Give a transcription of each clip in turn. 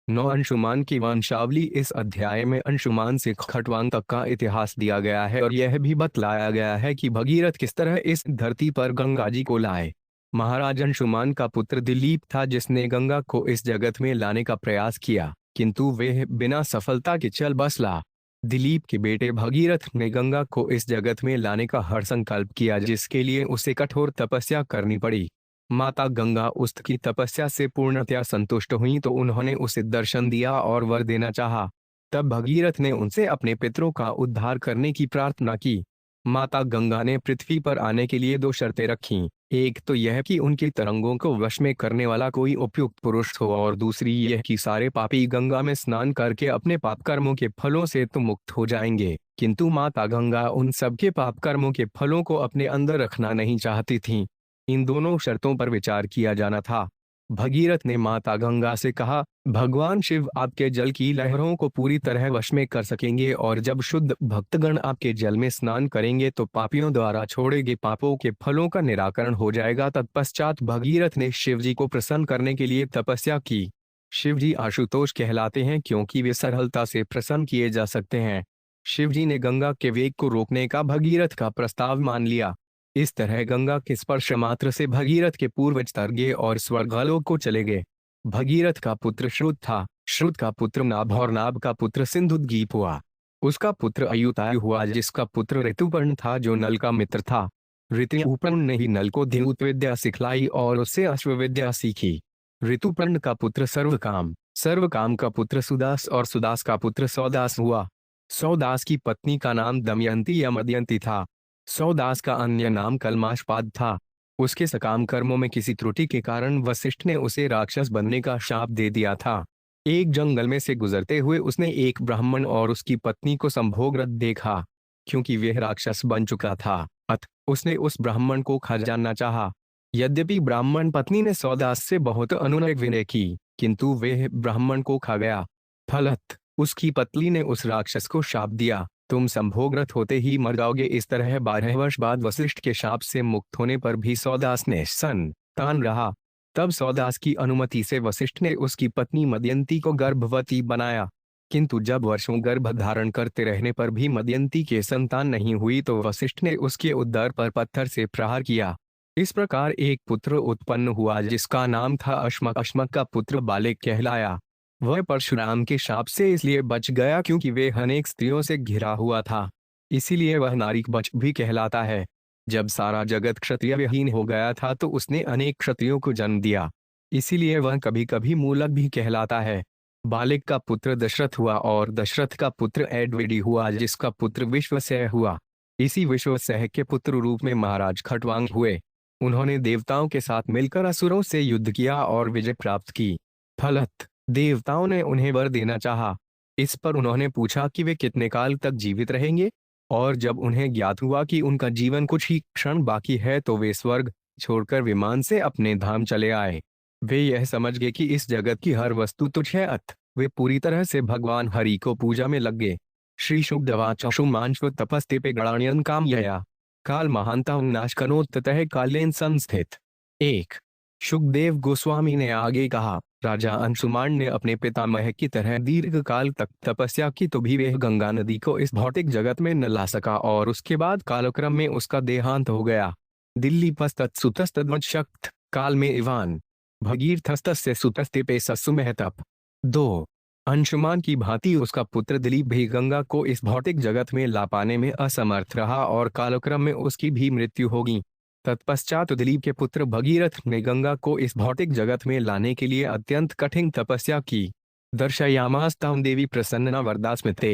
9 अंशुमान की वंशावली। इस अध्याय में अंशुमान से खटवांग तक का इतिहास दिया गया है और यह भी बतलाया गया है कि भगीरथ किस तरह इस धरती पर गंगा जी को लाए। महाराज अंशुमान का पुत्र दिलीप था जिसने गंगा को इस जगत में लाने का प्रयास किया, किंतु वह बिना सफलता के चल बसला। दिलीप के बेटे भगीरथ ने गंगा को इस जगत में लाने का हर संकल्प किया, जिसके लिए उसे कठोर तपस्या करनी पड़ी। माता गंगा उसकी तपस्या से पूर्णतया संतुष्ट हुई तो उन्होंने उसे दर्शन दिया और वर देना चाहा। तब भगीरथ ने उनसे अपने पितरों का उद्धार करने की प्रार्थना की। माता गंगा ने पृथ्वी पर आने के लिए 2 शर्तें रखीं। एक तो यह कि उनकी तरंगों को वश में करने वाला कोई उपयुक्त पुरुष हो, और दूसरी यह कि सारे पापी गंगा में स्नान करके अपने पाप कर्मों के फलों से तो मुक्त हो जाएंगे। किंतु माता गंगा उन सबके पाप कर्मों के फलों को अपने अंदर रखना नहीं चाहती थीं। इन दोनों शर्तों पर विचार किया जाना था। भगीरथ ने माता गंगा से कहा, भगवान शिव आपके जल की लहरों को पूरी तरह वश में कर सकेंगे, और जब शुद्ध भक्तगण आपके जल में स्नान करेंगे तो पापियों द्वारा छोड़े गए पापों के फलों का निराकरण हो जाएगा। तत्पश्चात भगीरथ ने शिवजी को प्रसन्न करने के लिए तपस्या की। शिवजी आशुतोष कहलाते हैं क्योंकि वे सरलता से प्रसन्न किए जा सकते हैं। शिवजी ने गंगा के वेग को रोकने का भगीरथ का प्रस्ताव मान लिया। इस तरह गंगा के स्पर्श मात्र से भगीरथ के पूर्वज तर गए और स्वर्गलोक को चले गए। भगीरथ का पुत्र श्रुत था, श्रुत का पुत्र नाभ और नाभ का पुत्र सिंधुद्गीप हुआ। उसका पुत्र अयुतायु हुआ जिसका पुत्र ऋतुपर्ण था जो नल का मित्र था। ऋतुपर्ण ने ही नल को द्यूत विद्या सिखलाई और उससे अश्वविद्या सीखी। ऋतुपर्ण का पुत्र सर्वकाम, सर्वकाम का पुत्र सुदास और सुदास का पुत्र सौदास हुआ। सौदास की पत्नी का नाम दमयंती या मदयंती था। सौदास का अन्य नाम कलमाशपाद था। उसके सकाम कर्मों में किसी त्रुटि के कारण वशिष्ठ ने उसे राक्षस बनने का शाप दे दिया था। एक जंगल में से गुजरते हुए उसने एक ब्राह्मण और उसकी पत्नी को संभोगरत देखा। क्योंकि वह राक्षस बन चुका था, अतः उसने उस ब्राह्मण को खा जाना चाहा। यद्यपि ब्राह्मण पत्नी ने सौदास से बहुत अनुनय विनय की, किंतु वह ब्राह्मण को खा गया। फलत उसकी पत्नी ने उस राक्षस को शाप दिया, तुम संभोगरत होते ही मर जाओगे। इस तरह 12 वर्ष बाद वशिष्ठ के शाप से मुक्त होने पर भी सौदास ने संतान रहा। तब सौदास की अनुमति से वशिष्ठ ने उसकी पत्नी मदयंती को गर्भवती बनाया। किंतु जब वर्षों गर्भ धारण करते रहने पर भी मदयंती के संतान नहीं हुई तो वशिष्ठ ने उसके उदर पर पत्थर से प्रहार किया। इस प्रकार एक पुत्र उत्पन्न हुआ जिसका नाम था अश्मक। अश्मक का पुत्र बालिक कहलाया। वह परशुराम के शाप से इसलिए बच गया क्योंकि वे अनेक स्त्रियों से घिरा हुआ था, इसीलिए वह नारीक बच भी कहलाता है। जब सारा जगत क्षत्रिय विहीन हो गया था तो उसने अनेक क्षत्रियों को जन्म दिया, इसीलिए वह कभी कभी मूलक भी कहलाता है। बालिक का पुत्र दशरथ हुआ और दशरथ का पुत्र एडविडी हुआ जिसका पुत्र विश्वसह हुआ। इसी विश्वसह के पुत्र रूप में महाराज खटवांग हुए। उन्होंने देवताओं के साथ मिलकर असुरों से युद्ध किया और विजय प्राप्त की। फलत देवताओं ने उन्हें वर देना चाहा। इस पर उन्होंने पूछा कि वे कितने काल तक जीवित रहेंगे, और जब उन्हें ज्ञात हुआ कि उनका जीवन कुछ ही क्षण बाकी है तो वे स्वर्ग छोड़कर विमान से अपने धाम चले आए। वे यह समझ गए कि इस जगत की हर वस्तु तुच्छ है, अतः वे पूरी तरह से भगवान हरि को पूजा में लग गए। श्री शुकदवाच शुमांश्व तपस्ते पे गणान्यन काम यया काल महानता नाश करो ततः कालेन संस्थित। 1 शुकदेव गोस्वामी ने आगे कहा, राजा अंशुमान ने अपने पितामह की तरह दीर्घ काल तक तपस्या की तो भी वह गंगा नदी को इस भौतिक जगत में न ला सका और उसके बाद कालक्रम में उसका देहांत हो गया। दिल्ली पस्तत्सुतस्तद्वशक्त काल में इवान भगीरथस्तस्य सुतस्ते पे ससुमहतप। 2 अंशुमान की भांति उसका पुत्र दिलीप भी गंगा को इस भौतिक जगत में ला पाने में असमर्थ रहा और कालक्रम में उसकी भी मृत्यु होगी। तत्पश्चात दिलीप के पुत्र भगीरथ ने गंगा को इस भौतिक जगत में लाने के लिए अत्यंत कठिन तपस्या की। दर्शयामास्तां देवी प्रसन्ना वरदास्मिते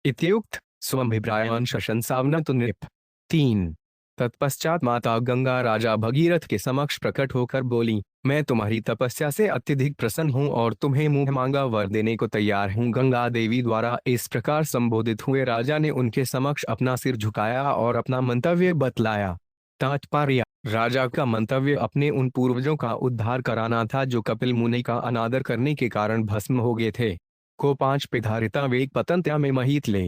इत्युक्त स्वभिप्रायान् शशंसावनतु नृप। 3 तत्पश्चात माता गंगा राजा भगीरथ के समक्ष प्रकट होकर बोली, मैं तुम्हारी तपस्या से अत्यधिक प्रसन्न हूँ और तुम्हें मुंह मांगा वर देने को तैयार हूँ। गंगा देवी द्वारा इस प्रकार संबोधित हुए राजा ने उनके समक्ष अपना सिर झुकाया और अपना मंतव्य बतलाया। तात्पर्य: राजा का मंतव्य अपने उन पूर्वजों का उद्धार कराना था जो कपिल मुनि का अनादर करने के कारण भस्म हो गए थे। को 5 पिधारिता वेग पतंत्या में महित ले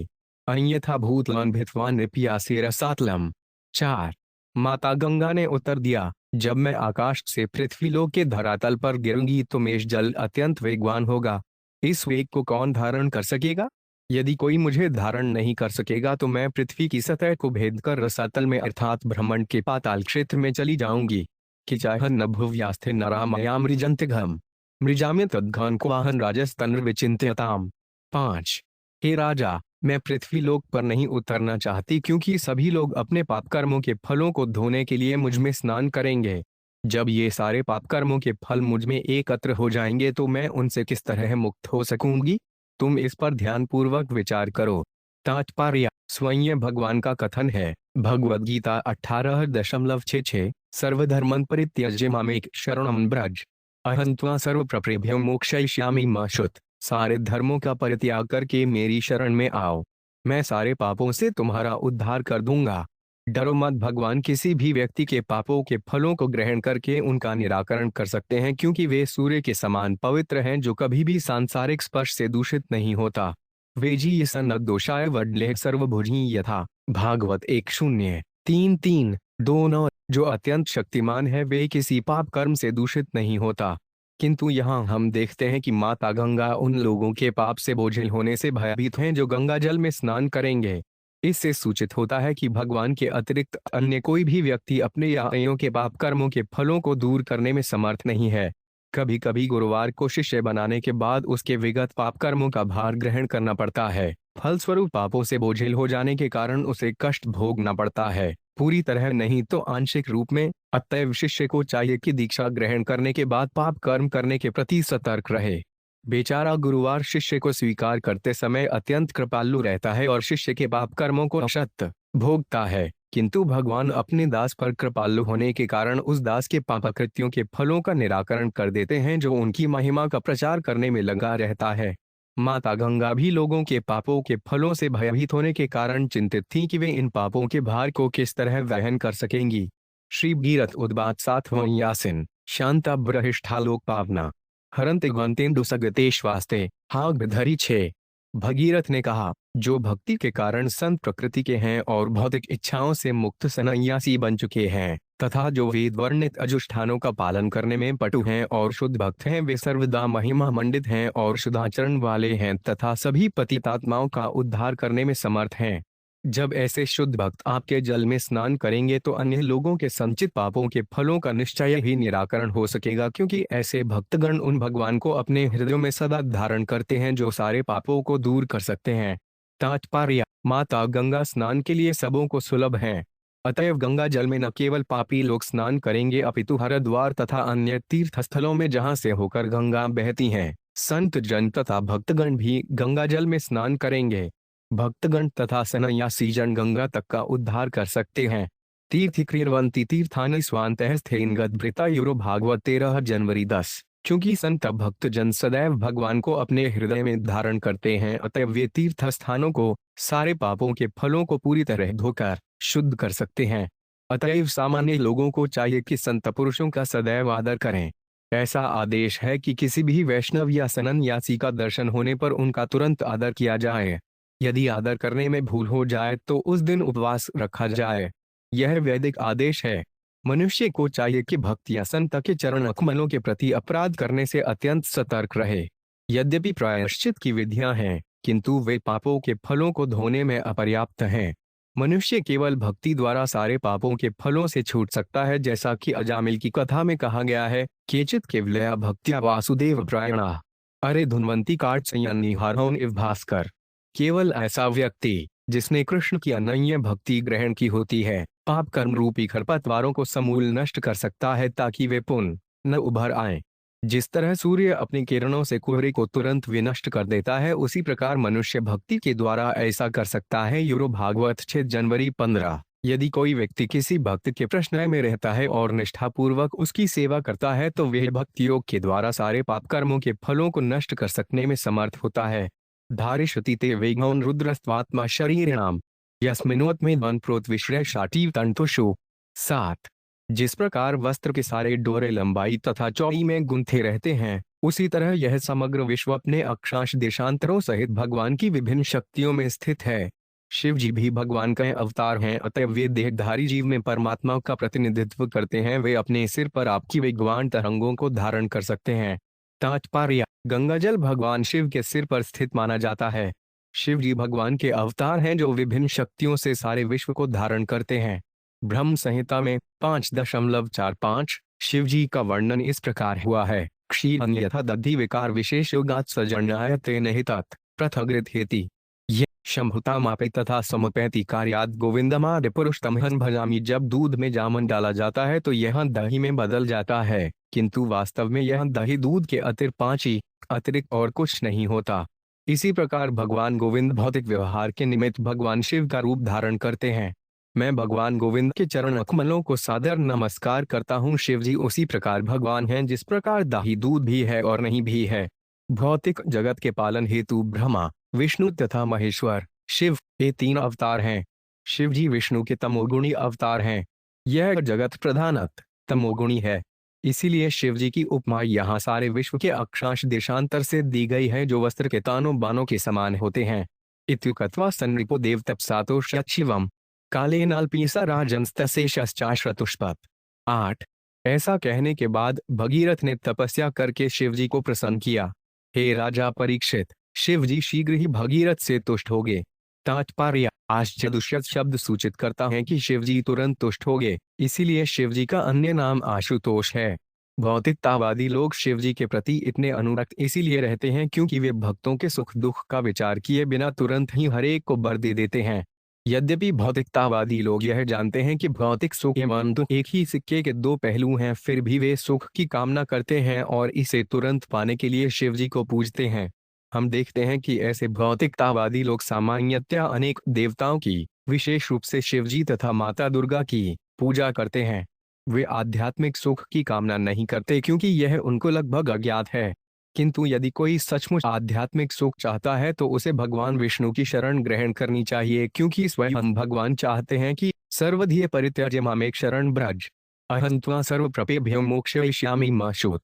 अन्यथा भूतलान भित्वान निपिया से रसातलम। 4 माता गंगा ने उत्तर दिया, जब मैं आकाश से पृथ्वी लोक के धरातल पर गिरूंगी तो मेष जल अत्यंत वेगवान होगा। इस वेग को कौन धारण कर सकेगा? यदि कोई मुझे धारण नहीं कर सकेगा तो मैं पृथ्वी की सतह को भेद कर रसातल में अर्थात ब्रह्मांड के पाताल क्षेत्र में चली जाऊंगी। कि चाह न भुव्यास्थे नरामया मृजंतिघम मृजाम्य तद्घन क्वाहन राजस्तन विचिंत्यताम। 5। हे राजा, मैं पृथ्वी लोक पर नहीं उतरना चाहती क्योंकि सभी लोग अपने पाप कर्मों के फलों को धोने के लिए मुझ में स्नान करेंगे। जब ये सारे पाप कर्मों के फल मुझ में एकत्र हो जाएंगे तो मैं उनसे किस तरह मुक्त हो सकूंगी? तुम इस पर ध्यानपूर्वक विचार करो। तात्पर्य: स्वयं भगवान का कथन है, भगवद गीता 18.66, सर्वधर्मन परित्यज्य मामेक शरणं व्रज अहं त्वा सर्व प्रप्रेभ्यो मोक्षयिष्यामि मा शुच। सारे धर्मों का परित्याग करके मेरी शरण में आओ, मैं सारे पापों से तुम्हारा उद्धार कर दूंगा। डरो मत, भगवान किसी भी व्यक्ति के पापों के फलों को ग्रहण करके उनका निराकरण कर सकते हैं क्योंकि वे सूर्य के समान पवित्र हैं जो कभी भी सांसारिक स्पर्श से दूषित नहीं होता। वेजी सन दोषाय वडले सर्वभुजी यथा। भागवत 1.0.3.3 2.9। जो अत्यंत शक्तिमान है वे किसी पाप कर्म से दूषित नहीं होता। किंतु यहाँ हम देखते हैं कि माता गंगा उन लोगों के पाप से बोझिल होने से भयभीत हैं जो गंगा जल में स्नान करेंगे। इससे सूचित होता है कि भगवान के अतिरिक्त अन्य कोई भी व्यक्ति अपने या अन्यों के पाप कर्मों के फलों को दूर करने में समर्थ नहीं है। कभी कभी गुरुवार को शिष्य बनाने के बाद उसके विगत पाप कर्मों का भार ग्रहण करना पड़ता है। फलस्वरूप पापों से बोझिल हो जाने के कारण उसे कष्ट भोगना पड़ता है, पूरी तरह नहीं तो आंशिक रूप में। अतएव शिष्य को चाहिए कि दीक्षा ग्रहण करने के बाद पाप कर्म करने के प्रति सतर्क रहे। बेचारा गुरुवार शिष्य को स्वीकार करते समय अत्यंत कृपालु रहता है और शिष्य के पाप कर्मों को अशक्त भोगता है, किंतु भगवान अपने दास पर कृपालु होने के कारण उस दास के पापकृत्यों के फलों का निराकरण कर देते हैं जो उनकी महिमा का प्रचार करने में लगा रहता है। माता गंगा भी लोगों के पापों के फलों से भयभीत होने के कारण चिंतित थी कि वे इन पापों के भार को किस तरह वहन कर सकेंगी। श्री भगीरथ उद्वात 7वां यासिन। शांता ब्रहिष्ठालोक पावना हरंते गंतेन्दु सगतेश्वास्ते हाग्धरी 6। भगीरथ ने कहा, जो भक्ति के कारण संत प्रकृति के हैं और भौतिक इच्छाओं से मुक्त सन्यासी बन चुके हैं तथा जो वेद वर्णित अनुष्ठानों का पालन करने में पटु हैं और शुद्ध भक्त हैं, वे सर्वदा महिमा मंडित हैं और शुद्धाचरण वाले हैं तथा सभी पतितात्माओं का उद्धार करने में समर्थ हैं। जब ऐसे शुद्ध भक्त आपके जल में स्नान करेंगे तो अन्य लोगों के संचित पापों के फलों का निश्चय ही निराकरण हो सकेगा क्योंकि ऐसे भक्तगण उन भगवान को अपने हृदयों में सदा धारण करते हैं जो सारे पापों को दूर कर सकते हैं। तात्पर्य: माता गंगा स्नान के लिए सबों को सुलभ है। अतएव गंगा जल में न केवल पापी लोग स्नान करेंगे अपितु हरिद्वार तथा अन्य तीर्थ स्थलों में जहाँ से होकर गंगा बहती हैं, संत जन तथा भक्तगण भी गंगा जल में स्नान करेंगे। भक्तगण तथा सन्यासी जन गंगा तक का उद्धार कर सकते हैं। तीर्थीक्रियवंती तीर्थानि स्वान्तः स्थेन गद्भृता यूरो। भागवत 13 जनवरी 10। क्योंकि संत भक्त जन सदैव भगवान को अपने हृदय में धारण करते हैं अतएव वे तीर्थ स्थानों को सारे पापों के फलों को पूरी तरह धोकर शुद्ध कर सकते हैं। अतएव सामान्य लोगों को चाहिए कि संत पुरुषों का सदैव आदर करें। ऐसा आदेश है कि किसी भी वैष्णव या सन्यासी का दर्शन होने पर उनका तुरंत आदर किया जाए। यदि आदर करने में भूल हो जाए तो उस दिन उपवास रखा जाए। यह वैदिक आदेश है। मनुष्य को चाहिए कि भक्त या संत के चरण कमलों के प्रति अपराध करने से अत्यंत सतर्क रहे। यद्यपि प्रायश्चित की विधियां हैं किंतु वे पापों के फलों को धोने में अपर्याप्त हैं। मनुष्य केवल भक्ति द्वारा सारे पापों के फलों से छूट सकता है, जैसा कि अजामिल की कथा में कहा गया है, केचित केवलया भक्त्या वासुदेव प्रायणा अरे धुनवंती काट संयनिहारों इव भास्कर। केवल ऐसा व्यक्ति जिसने कृष्ण की अनन्य भक्ति ग्रहण की होती है पाप कर्म रूपी खरपतवारों को समूल नष्ट कर सकता है ताकि वे पुनः न उभर आए। जिस तरह सूर्य अपनी किरणों से कोहरे को तुरंत विनष्ट कर देता है उसी प्रकार मनुष्य भक्ति के द्वारा ऐसा कर सकता है। यूरो। भागवत 6 जनवरी 15। यदि कोई व्यक्ति किसी भक्त के प्रश्रय में रहता है और निष्ठापूर्वक उसकी सेवा करता है तो वह भक्ति योग के द्वारा सारे पाप कर्मों के फलों को नष्ट कर सकने में समर्थ होता है। धारिष्यति ते वेगौन रुद्रस्त्वात्मा शरीरिणाम यस्मिन्नोत्मे वन प्रोत विश्रय शाटीव तंतुषु। 7। जिस प्रकार वस्त्र के सारे डोरे लंबाई तथा चौड़ी में गुंथे रहते हैं उसी तरह यह समग्र विश्व अपने अक्षांश देशांतरों सहित भगवान की विभिन्न शक्तियों में स्थित है। शिव जी भी भगवान का अवतार हैं, अतएव वे देहधारी जीव में परमात्मा का प्रतिनिधित्व करते हैं। वे अपने सिर पर आपकी वेगवान तरंगों को धारण कर सकते हैं। तात्पर्य: गंगाजल भगवान शिव के सिर पर स्थित माना जाता है। शिव जी भगवान के अवतार हैं जो विभिन्न शक्तियों से सारे विश्व को धारण करते हैं। ब्रह्म संहिता में 5.45 शिव जी का वर्णन इस प्रकार हुआ है: क्षीर यथा दधि विकार विशेष योगात सजन्याय तेन हितात पृथगृत हेति। ये शंभुता मापे तथा समुपैति कार्यात गोविंदमादि पुरुष तमहन भजामी। जब दूध में जामन डाला जाता है तो यह दही में बदल जाता है, किंतु वास्तव में यह दही दूध के अतिरिक्त और कुछ नहीं होता। इसी प्रकार भगवान गोविंद भौतिक व्यवहार के निमित्त भगवान शिव का रूप धारण करते हैं। मैं भगवान गोविंद के चरण कमलों को सादर नमस्कार करता हूँ। शिव जी उसी प्रकार भगवान हैं जिस प्रकार दही दूध भी है और नहीं भी है। भौतिक जगत के पालन हेतु ब्रह्मा, विष्णु तथा महेश्वर शिव ये 3 अवतार हैं। शिव जी विष्णु के तमोगुणी अवतार हैं। यह जगत प्रधानत तमोगुणी है। इसीलिए शिव जी की उपमा यहाँ सारे विश्व के अक्षांश देशांतर से दी गई है जो वस्त्र के तानों बानों के समान होते हैं। इत्युक्त्वा सन्निपो देवतप्सातोष्यत् शिवम कालेनाल्पीसा राजंस्तशेषश्चाश्रतुष्पत्। 8। ऐसा कहने के बाद भगीरथ ने तपस्या करके शिव जी को प्रसन्न किया। हे राजा परीक्षित, शिव जी शीघ्र ही भगीरथ से तुष्ट हो गए। तात्पर्य: आश्चर्य शब्द सूचित करता है कि शिव जी तुरंत तुष्ट हो गए, इसीलिए शिव जी का अन्य नाम आशुतोष है। भौतिकतावादी लोग शिव जी के प्रति इतने अनुरक्त इसीलिए रहते हैं क्योंकि वे भक्तों के सुख दुख का विचार किए बिना तुरंत ही हर एक को वर दे देते हैं। यद्यपि भौतिकतावादी लोग यह जानते हैं कि भौतिक सुख एवं दुख एक ही सिक्के के 2 पहलू हैं, फिर भी वे सुख की कामना करते हैं और इसे तुरंत पाने के लिए शिव जी को पूजते हैं। हम देखते हैं कि ऐसे भौतिकतावादी लोग सामान्यतया अनेक देवताओं की, विशेष रूप से शिव जी तथा माता दुर्गा की पूजा करते हैं। वे आध्यात्मिक सुख की कामना नहीं करते क्योंकि यह उनको लगभग अज्ञात है। किंतु यदि कोई सचमुच आध्यात्मिक सुख चाहता है तो उसे भगवान विष्णु की शरण ग्रहण करनी चाहिए, क्योंकि स्वयं भगवान चाहते हैं कि सर्वधीय परित्यज्य मामेक शरण ब्रज अहं त्वा सर्व प्रपेभ्यो मोक्षयिष्यामि मा शुत।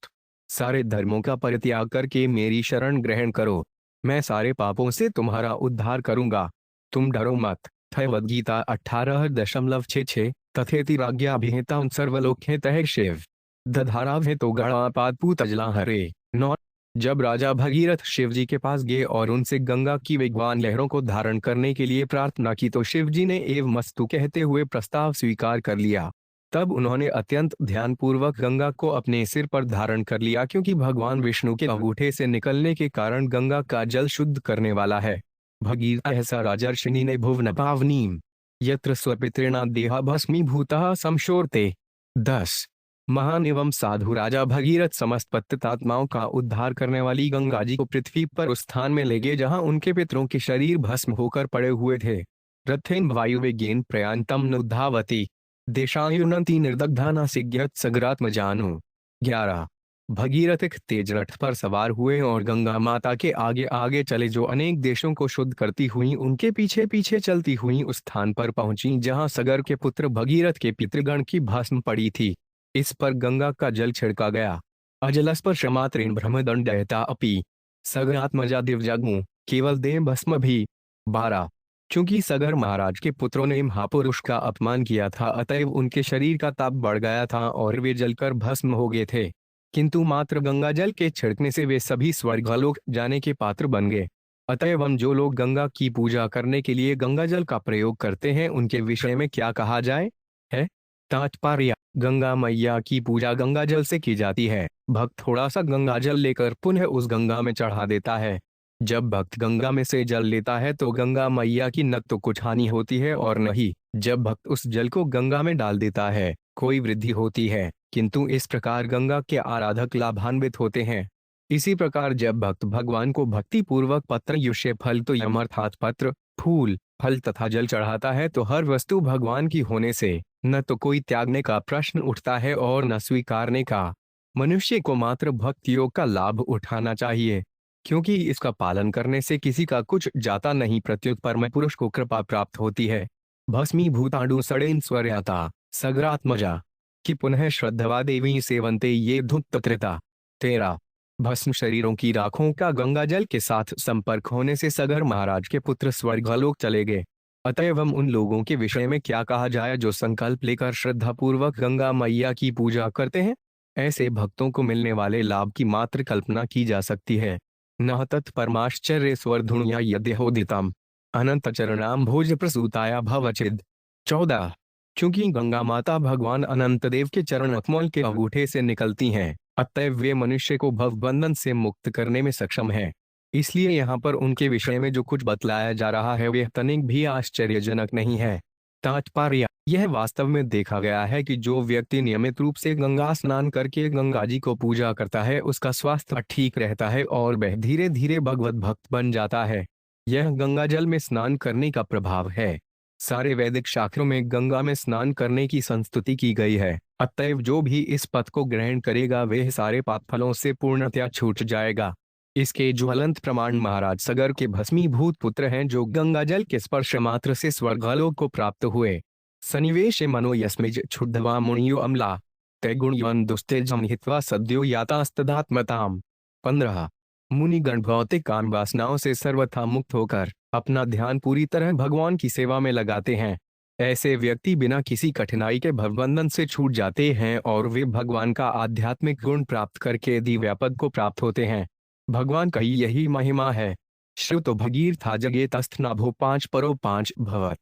सारे धर्मों का परित्याग करके मेरी शरण ग्रहण करो, मैं सारे पापों से तुम्हारा उद्धार करूंगा, तुम डरो मत। भगवद्गीता 18.66 तथेति राज्ञाभिहिता सर्वलोक्यतः शिव दधाराव तो गणापादपूतजला हरे। 9। जब राजा भगीरथ शिव जी के पास गए और उनसे गंगा की वेगवान लहरों को धारण करने के लिए प्रार्थना की तो शिव जी ने एवं मस्तु कहते हुए प्रस्ताव स्वीकार कर लिया। तब उन्होंने अत्यंत ध्यानपूर्वक गंगा को अपने सिर पर धारण कर लिया, क्योंकि भगवान विष्णु के अंगूठे से निकलने के कारण गंगा का जल शुद्ध करने वाला है। भगीरथ ऐसा राजर्षिणी ने भुवन पावनीम यत्र स्वपितृणा देहा भस्मीभूता समशोरते। 10। महान एवं साधु राजा भगीरथ समस्त पतितात्माओं का उद्धार करने वाली गंगा जी को पृथ्वी पर उस स्थान में ले गए जहां उनके पितरों के शरीर भस्म होकर पड़े हुए थे। रथेन वायुवेगेन प्रयान्तम नुद्धावती देशायुनंती निर्दग्धाना सिज्ञत सगरात्मजानु। 11। भगीरथ एक तेज रथ पर सवार हुए और गंगा माता के आगे आगे चले, जो अनेक देशों को शुद्ध करती हुई उनके पीछे पीछे चलती हुई उस स्थान पर पहुंची जहां सगर के पुत्र भगीरथ के पितृगण की भस्म पड़ी थी। इस पर गंगा का जल छिड़का गया। अजलस्पर्शमात्रेण ब्रह्मदंडयता अपि सगरात्मजा दिव्यजगमु केवल देह भस्म भी। 12। चूंकि सगर महाराज के पुत्रों ने महापुरुष का अपमान किया था, अतएव उनके शरीर का ताप बढ़ गया था और वे जलकर भस्म हो गए थे, किंतु मात्र गंगा जल के छिड़कने से वे सभी स्वर्गलोक जाने के पात्र बन गए। अतएव हम जो लोग गंगा की पूजा करने के लिए गंगा जल का प्रयोग करते हैं उनके विषय में क्या कहा जाए है? तात्पर्य: गंगा मैया की पूजा गंगा जल से की जाती है। भक्त थोड़ा सा गंगा जल लेकर पुनः उस गंगा में चढ़ा देता है। जब भक्त गंगा में से जल लेता है तो गंगा मैया की न तो कुछ हानि होती है और न ही जब भक्त उस जल को गंगा में डाल देता है कोई वृद्धि होती है, किंतु इस प्रकार गंगा के आराधक लाभान्वित होते हैं। इसी प्रकार जब भक्त भगवान को भक्ति पूर्वक पत्र युष्य फल तो यम अर्थात पत्र, फूल, फल तथा जल चढ़ाता है तो हर वस्तु भगवान की होने से न तो कोई त्यागने का प्रश्न उठता है और न स्वीकारने का। मनुष्य को मात्र भक्ति योग का लाभ उठाना चाहिए, क्योंकि इसका पालन करने से किसी का कुछ जाता नहीं, प्रत्युत परम पुरुष को कृपा प्राप्त होती है। भस्मीभूतांडु सड़ेन स्वर्याता सगरात्मजा कि पुनः श्रद्धवा देवी सेवंते ये धुत्तत्रिता। 13। भस्म शरीरों की राखों का गंगा जल के साथ संपर्क होने से सगर महाराज के पुत्र स्वर्गलोक चले गए। अतएव हम उन लोगों के विषय में क्या कहा जाए जो संकल्प लेकर श्रद्धापूर्वक गंगा मैया की पूजा करते हैं ऐसे भक्तों को मिलने वाले लाभ की मात्र कल्पना की जा सकती है। न तत्परमाश्चर्य स्वर्धुण्या यद्यहोदितम अनंत चरणाम भोज प्रसूताया भवचिद। 14। क्योंकि गंगा माता भगवान अनंत देव के चरण कमल के अंगूठे से निकलती हैं, अतएव वे मनुष्य को भवबंधन से मुक्त करने में सक्षम है। इसलिए यहाँ पर उनके विषय में जो कुछ बतलाया जा रहा है वह तनिक भी आश्चर्यजनक नहीं है। तात्पर्य यह वास्तव में देखा गया है कि जो व्यक्ति नियमित रूप से गंगा स्नान करके गंगा जी को पूजा करता है उसका स्वास्थ्य ठीक रहता है और वह धीरे धीरे भगवत भक्त बन जाता है। यह गंगा जल में स्नान करने का प्रभाव है। सारे वैदिक शास्त्रों में गंगा में स्नान करने की संस्तुति की गई है, अतएव जो भी इस पथ को ग्रहण करेगा वह सारे पाप फलों से पूर्णतया छूट जाएगा। इसके ज्वलंत प्रमाण महाराज सगर के भस्मीभूत पुत्र हैं जो गंगा जल के स्पर्श मात्र से स्वर्गलोक को प्राप्त हुए। सन्निवेश मनो यस्मिज क्षुद्धवा मुनियो अम्ला तैगुण दुस्तेजम हित्वा सद्यो यातास्तदात्मताम। 15। मुनिगण भौतिक काम वासनाओं से सर्वथा मुक्त होकर अपना ध्यान पूरी तरह भगवान की सेवा में लगाते हैं। ऐसे व्यक्ति बिना किसी कठिनाई के भवबंधन से छूट जाते हैं और वे भगवान का आध्यात्मिक गुण प्राप्त करके दिव्यापद को प्राप्त होते हैं। भगवान का यही महिमा है। श्रुतो भगीरथा जगेतस्थनाभो 5 परो 5 भवत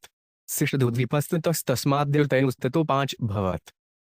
शिष्टुद्विपस्तस्तस्माद्देवतयुस्ततो 5 भवत।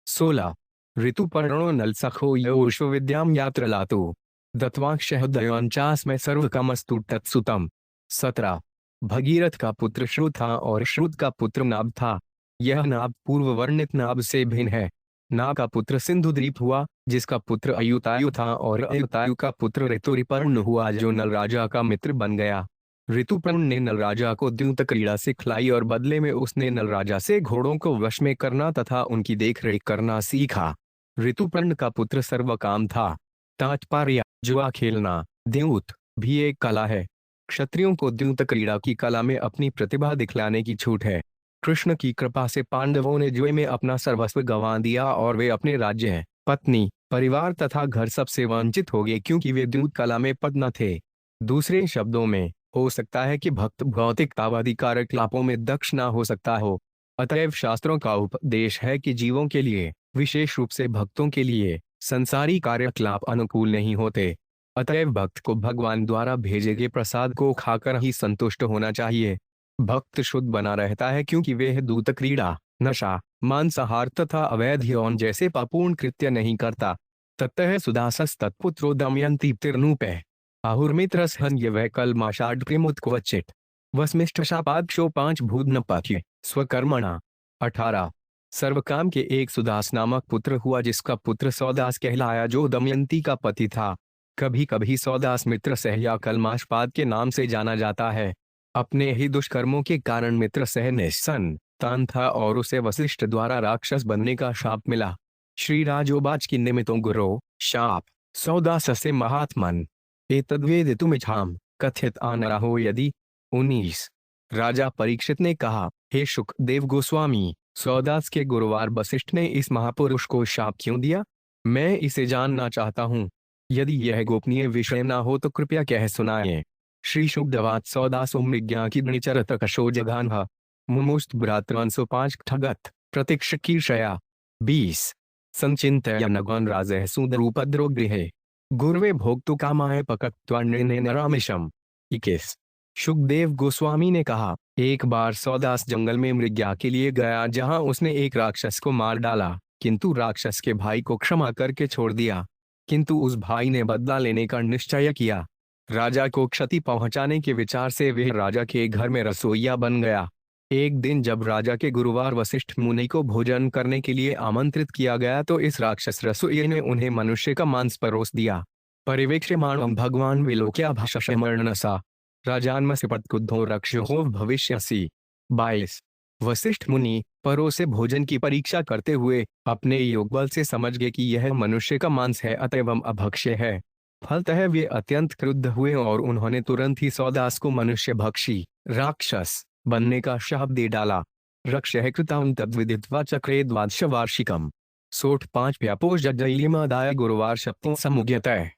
16। ऋतुपर्णो नलसखो यो विश्वविद्याम यात्र लातो दत्वाक्षः दयांचास में सर्वकामस्तु तत्सुतम। 17। भगीरथ का पुत्र श्रुत था और श्रुत का पुत्र नाभ था। यह नाभ पूर्व वर्णित नाभ से भिन्न है। नाभ का पुत्र सिंधुद्वीप हुआ जिसका पुत्र अयुतायु था और अयुतायु का पुत्र ऋतुपर्ण हुआ जो नल राजा का मित्र बन गया। ऋतुपर्ण ने नल राजा को द्यूत क्रीड़ा सिखलाई और बदले में उसने नल राजा से घोड़ों को वश में करना तथा उनकी देखरेख करना सीखा। ऋतुपर्ण का पुत्र सर्वकाम था। तात्पर्य जुआ खेलना द्यूत भी एक कला है। क्षत्रियों को द्यूत क्रीड़ा की कला में अपनी प्रतिभा दिखलाने की छूट है। कृष्ण की कृपा से पांडवों ने जुए में अपना सर्वस्व गंवा दिया और वे अपने राज्य, पत्नी, परिवार तथा घर सबसे वंचित हो गए क्योंकि वे द्यूत कला में पद न थे। दूसरे शब्दों में हो सकता है कि भक्त भौतिकतावादी कार्यकलापों में दक्ष न हो सकता हो। अतएव शास्त्रों का उपदेश है कि जीवों के लिए, विशेष रूप से भक्तों के लिए, संसारी कार्यकलाप अनुकूल नहीं होते। अतएव भक्त को भगवान द्वारा भेजे गए प्रसाद को खाकर ही संतुष्ट होना चाहिए। भक्त शुद्ध बना रहता है क्योंकि वह दूत क्रीड़ा, नशा, मांसाहार तथा अवैध यौन जैसे पापूर्ण कृत्य नहीं करता। ततः सुदासस तत्पुत्रो दमयंती तिर्नूपे आहुर्मित्रस हन्य वैकल्माषाढ़ प्रेमुत्क्वचित वस्मिष्ठशापादशो 5 भूदनपथ्य स्वकर्मणा। 18। सर्वकाम के एक सुदास नामक पुत्र हुआ जिसका पुत्र सौदास कहलाया जो दमयंती का पति था। कभी कभी सौदास मित्र सह या कलमाशपाद के नाम से जाना जाता है। अपने ही दुष्कर्मों के कारण मित्र सह निस्संतान था और उसे वशिष्ठ द्वारा राक्षस बनने का शाप मिला। श्री राजोवाच की निमित्तों गुरो शाप सौदासस्य महात्मन एतद्वेदितुमिच्छामि कथित आनराहो यदि। 19। राजा परीक्षित ने कहा, हे शुकदेव गोस्वामी, सौदास के गुरुवार वशिष्ठ ने इस महापुरुष को शाप क्यों दिया? मैं इसे जानना चाहता हूँ। यदि यह गोपनीय विषय ना हो तो कृपया कह सुनाएं। श्री शुकदेवाच सौदासो मृज्ञा की निचरत कशो जघान्ह मुमुस्त भ्रातृवंशो 5 ठगत प्रतीक्षकीर्षया। 20। संचिन्तय नगन राजः सुदरूपद्रो गृहे गुर्वे भोक्तु कामाय पकत्वान्ने नरामिषम। 21। शुकदेव गोस्वामी ने कहा, एक बार सौदास जंगल में मृज्ञा के लिए गया जहां उसने एक राक्षस को मार डाला, किंतु राक्षस के भाई को क्षमा करके छोड़ दिया। किंतु उस भाई ने बदला लेने का निश्चय किया। राजा को क्षति पहुंचाने के विचार से वह राजा के घर में रसोइया बन गया। एक दिन जब राजा के गुरुवार वशिष्ठ मुनि को भोजन करने के लिए आमंत्रित किया गया तो इस राक्षस रसोइये ने उन्हें मनुष्य का मांस परोस दिया। परिवेक्ष्यमाणं भगवान विलोक्य भाषमर्णसा राजान्मसिपत क्रुद्धो रक्षो भविष्यसि। 22। वशिष्ठ मुनि परोसे भोजन की परीक्षा करते हुए अपने योग बल से समझ गए कि यह मनुष्य का मांस है अतएव अभक्ष्य है। फलतः वे अत्यंत क्रुद्ध हुए और उन्होंने तुरंत ही सौदास को मनुष्य भक्षी राक्षस बनने का शाप दे डाला। रक्षः कृतं तद्विदित्वा चक्रे द्वादशवार्षिकम् 5 व्यापोष जज्जयिमादाय गुरुवार सप्तों समुग्यतः।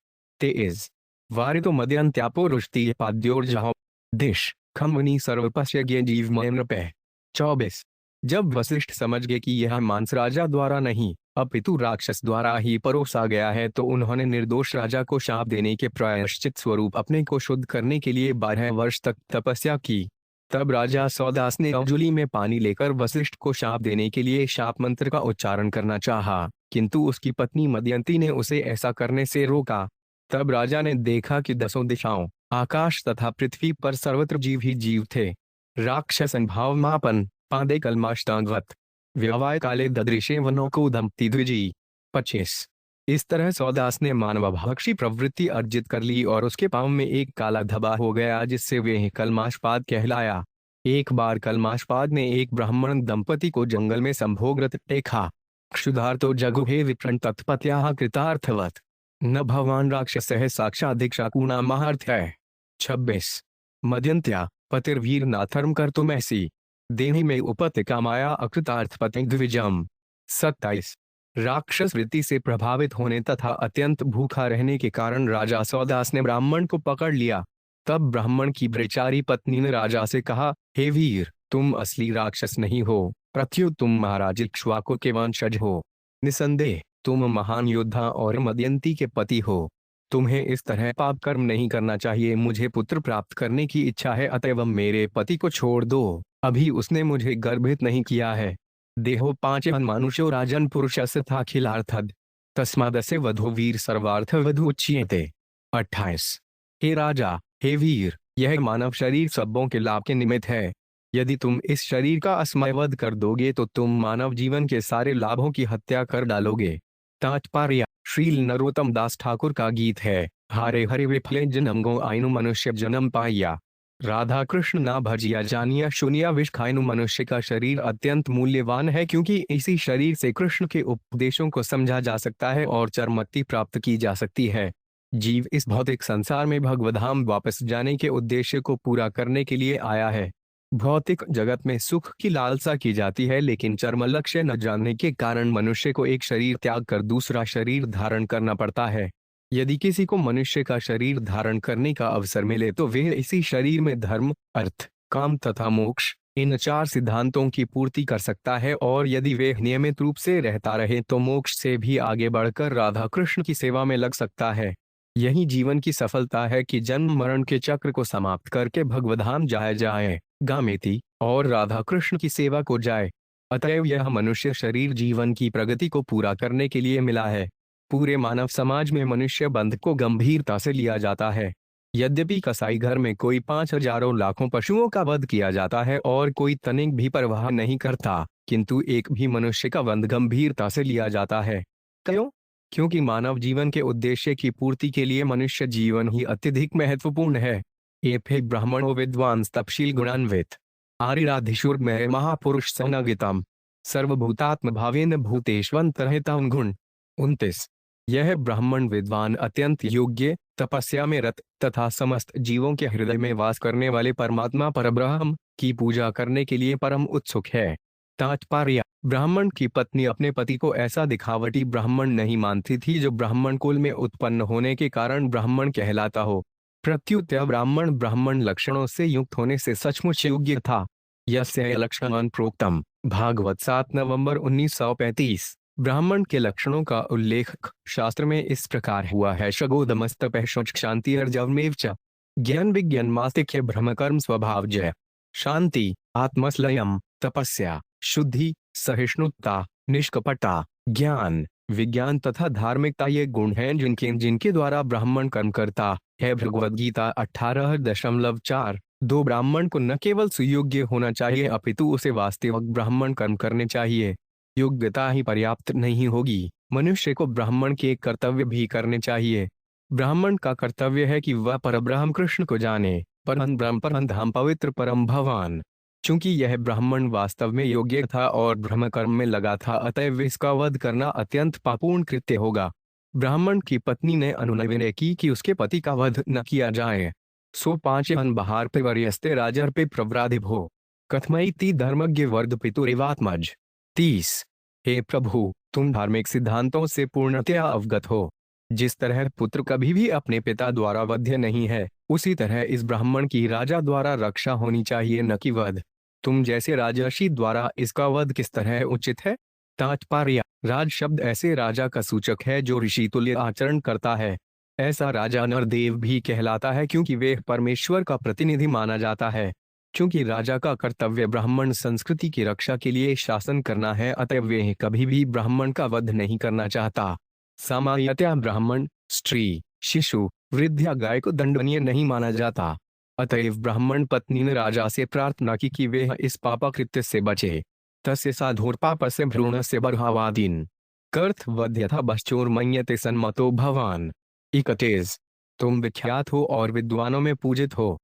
23। वारितो मद्यन्त्यापो रुष्टि पाद्योर्जहो दिश खमनी सर्वपश्य जीव नृपः। 24। जब वशिष्ठ समझ गए कि यह मांस राजा द्वारा नहीं अपितु राक्षस द्वारा ही परोसा गया है, तो उन्होंने निर्दोष राजा को शाप देने के प्रायश्चित स्वरूप अपने को शुद्ध करने के लिए 12 वर्ष तक तपस्या की। तब राजा सौदास ने अंजुलि में पानी लेकर वशिष्ठ को शाप देने के लिए शाप मंत्र का उच्चारण करना चाहा, किंतु उसकी पत्नी मदयंती ने उसे ऐसा करने से रोका। तब राजा ने देखा कि 10 दिशाओं, आकाश तथा पृथ्वी पर सर्वत्र जीव ही जीव थे। राक्षसन भाव मापन पादे कलमाष्टांगवत व्यवाय काले ददृशे वनों को दंपति द्विजी। 25। इस तरह सौदास ने मानवभक्षी प्रवृत्ति अर्जित कर ली और उसके पांव में एक काला धब्बा हो गया, जिससे वे कलमाशपाद कहलाया। एक बार कलमाशपाद ने एक ब्राह्मण दंपति को जंगल में संभोगरत देखा। क्षुधार्तो जगुहे विप्रण तत्पत्याः कृतार्थवत न भगवान राक्षस साक्षात दीक्षाकुणा महार्थ्य। 26। मदयंत्या पतिर्वीर नाथर्म कर तुम ऐसी देहि में उपत कामाया अकृतार्थ पति द्विजम। 27। राक्षस वृत्ति से प्रभावित होने तथा अत्यंत भूखा रहने के कारण राजा सौदास ने ब्राह्मण को पकड़ लिया। तब ब्राह्मण की ब्रह्मचारी पत्नी ने राजा से कहा, हे वीर, तुम असली राक्षस नहीं हो, प्रत्युत तुम महाराज इक्ष्वाकु के वंशज हो। निसंदेह तुम महान योद्धा और मदयंती के पति हो। तुम्हें इस तरह पाप कर्म नहीं करना चाहिए। मुझे पुत्र प्राप्त करने की इच्छा है, अतएव मेरे पति को छोड़ दो। अभी उसने मुझे गर्भित नहीं किया है। देहो 5 मानुषो राजन पुरुषस्य थाखिलार्थद तस्मादस्य वधो वीर सर्वार्थ वधु उच्यते। 28। हे राजा, हे वीर, यह मानव शरीर सबों के लाभ के निमित्त है। यदि तुम इस शरीर का असमयवध कर दोगे तो तुम मानव जीवन के सारे लाभों की हत्या कर डालोगे। तात्पर्य श्रील नरोत्तम दास ठाकुर का गीत है, हारे हरे विफले जन्म गो आइनु मनुष्य जन्म पाइया, राधा कृष्ण ना भजिया जानिया शून्या विष खाइनु। मनुष्य का शरीर अत्यंत मूल्यवान है, क्योंकि इसी शरीर से कृष्ण के उपदेशों को समझा जा सकता है और चरमक्ति प्राप्त की जा सकती है। जीव इस भौतिक संसार में भगवधाम वापस जाने के उद्देश्य को पूरा करने के लिए आया है। भौतिक जगत में सुख की लालसा की जाती है, लेकिन चरम लक्ष्य न जानने के कारण मनुष्य को एक शरीर त्याग कर दूसरा शरीर धारण करना पड़ता है। यदि किसी को मनुष्य का शरीर धारण करने का अवसर मिले तो वह इसी शरीर में धर्म, अर्थ, काम तथा मोक्ष, इन 4 सिद्धांतों की पूर्ति कर सकता है, और यदि वह नियमित रूप से रहता रहे तो मोक्ष से भी आगे बढ़कर राधा कृष्ण की सेवा में लग सकता है। यही जीवन की सफलता है कि जन्म मरण के चक्र को समाप्त करके भगवधाम जाया जाए, गामेती, और राधा कृष्ण की सेवा को जाए। अतएव यह मनुष्य शरीर जीवन की प्रगति को पूरा करने के लिए मिला है। पूरे मानव समाज में मनुष्य बंध को गंभीरता से लिया जाता है। यद्यपि कसाई घर में कोई 5,000 लाखों पशुओं का वध किया जाता है और कोई तनिक भी परवाह नहीं करता, किंतु एक भी मनुष्य का वध गंभीरता से लिया जाता है। क्यों? क्योंकि मानव जीवन के उद्देश्य की पूर्ति के लिए मनुष्य जीवन ही अत्यधिक महत्वपूर्ण है। एफे ब्राह्मणो विद्वांस तपशील गुणान्वित आर्यराधिशुर में महापुरुष सनगितम सर्वभूतात्म भावेन भूतेष्वंतरहितं गुण। 29। यह ब्राह्मण विद्वान अत्यंत योग्य, तपस्या में रत तथा समस्त जीवों के हृदय में वास करने वाले परमात्मा परब्रह्म की पूजा करने के लिए परम उत्सुक है। तात्पर्य ब्राह्मण की पत्नी अपने पति को ऐसा दिखावटी ब्राह्मण नहीं मानती थी जो ब्राह्मण कुल में उत्पन्न होने के कारण ब्राह्मण कहलाता हो। प्रत्युत ब्राह्मण लक्षणों से युक्त होने से सचमुच योग्य था। यस्य लक्षणान् प्रोक्तम भागवत 7 नवंबर 1935। ब्राह्मण के लक्षणों का उल्लेख शास्त्र में इस प्रकार हुआ है, शगोदमस्तपः शांति अर्जवमेव च ज्ञान विज्ञान मास्तिक्य ब्रह्मकर्म स्वभाव जय। शांति, आत्मसंयम, तपस्या, शुद्धि, सहिष्णुता, निष्कपटता, ज्ञान, विज्ञान तथा धार्मिकता ये गुण हैं जिनके द्वारा ब्राह्मण कर्म करता है। भगवद गीता 18.4। 2 ब्राह्मण को न केवल सुयोग्य होना चाहिए अपितु उसे वास्तविक ब्राह्मण कर्म करने चाहिए। योग्यता ही पर्याप्त नहीं होगी, मनुष्य को ब्राह्मण के कर्तव्य भी करने चाहिए। ब्राह्मण का कर्तव्य है कि वह परब्रह्म कृष्ण को जाने, परम ब्रह्म परम धाम पवित्र परम भगवान। चूंकि यह ब्राह्मण वास्तव में योग्य था और ब्रह्म कर्म में लगा था, अतएव इसका वध करना अत्यंत पापूर्ण कृत्य होगा। ब्राह्मण की पत्नी ने अनुनय की कि उसके पति का वध न किया जाए। सो 5 बहार पे वर्यस्ते राजर पे प्रव्राधिभो कथमयति धर्मज्ञ वर्ग पितुरेवात्मज। 30। हे प्रभु, तुम धार्मिक सिद्धांतों से पूर्णतया अवगत हो। जिस तरह पुत्र कभी भी अपने पिता द्वारा वध्य नहीं है, उसी तरह इस ब्राह्मण की राजा द्वारा रक्षा होनी चाहिए, न कि वध। तुम जैसे राजर्षि द्वारा इसका वध किस तरह उचित है? तात्पर्य: राज शब्द ऐसे राजा का सूचक है जो ऋषि तुल्य आचरण करता है। ऐसा राजा नरदेव भी कहलाता है क्योंकि वे परमेश्वर का प्रतिनिधि माना जाता है। क्योंकि राजा का कर्तव्य ब्राह्मण संस्कृति की रक्षा के लिए शासन करना है, अतएव वे कभी भी ब्राह्मण का वध नहीं करना चाहता। सामान्यतया ब्राह्मण, स्त्री, शिशु, वृद्ध या गाय को दंडनीय नहीं माना जाता। अतएव ब्राह्मण पत्नी ने राजा से प्रार्थना की कि वे इस पापकृत्य से बचे। तस्य साधुर्पापस्य भ्रूणस्य बर्हावादीन कर्थ वध्यथा बश्चोर मन्यते सन्मतो भवान। 31। तुम विख्यात हो और विद्वानों में पूजित हो।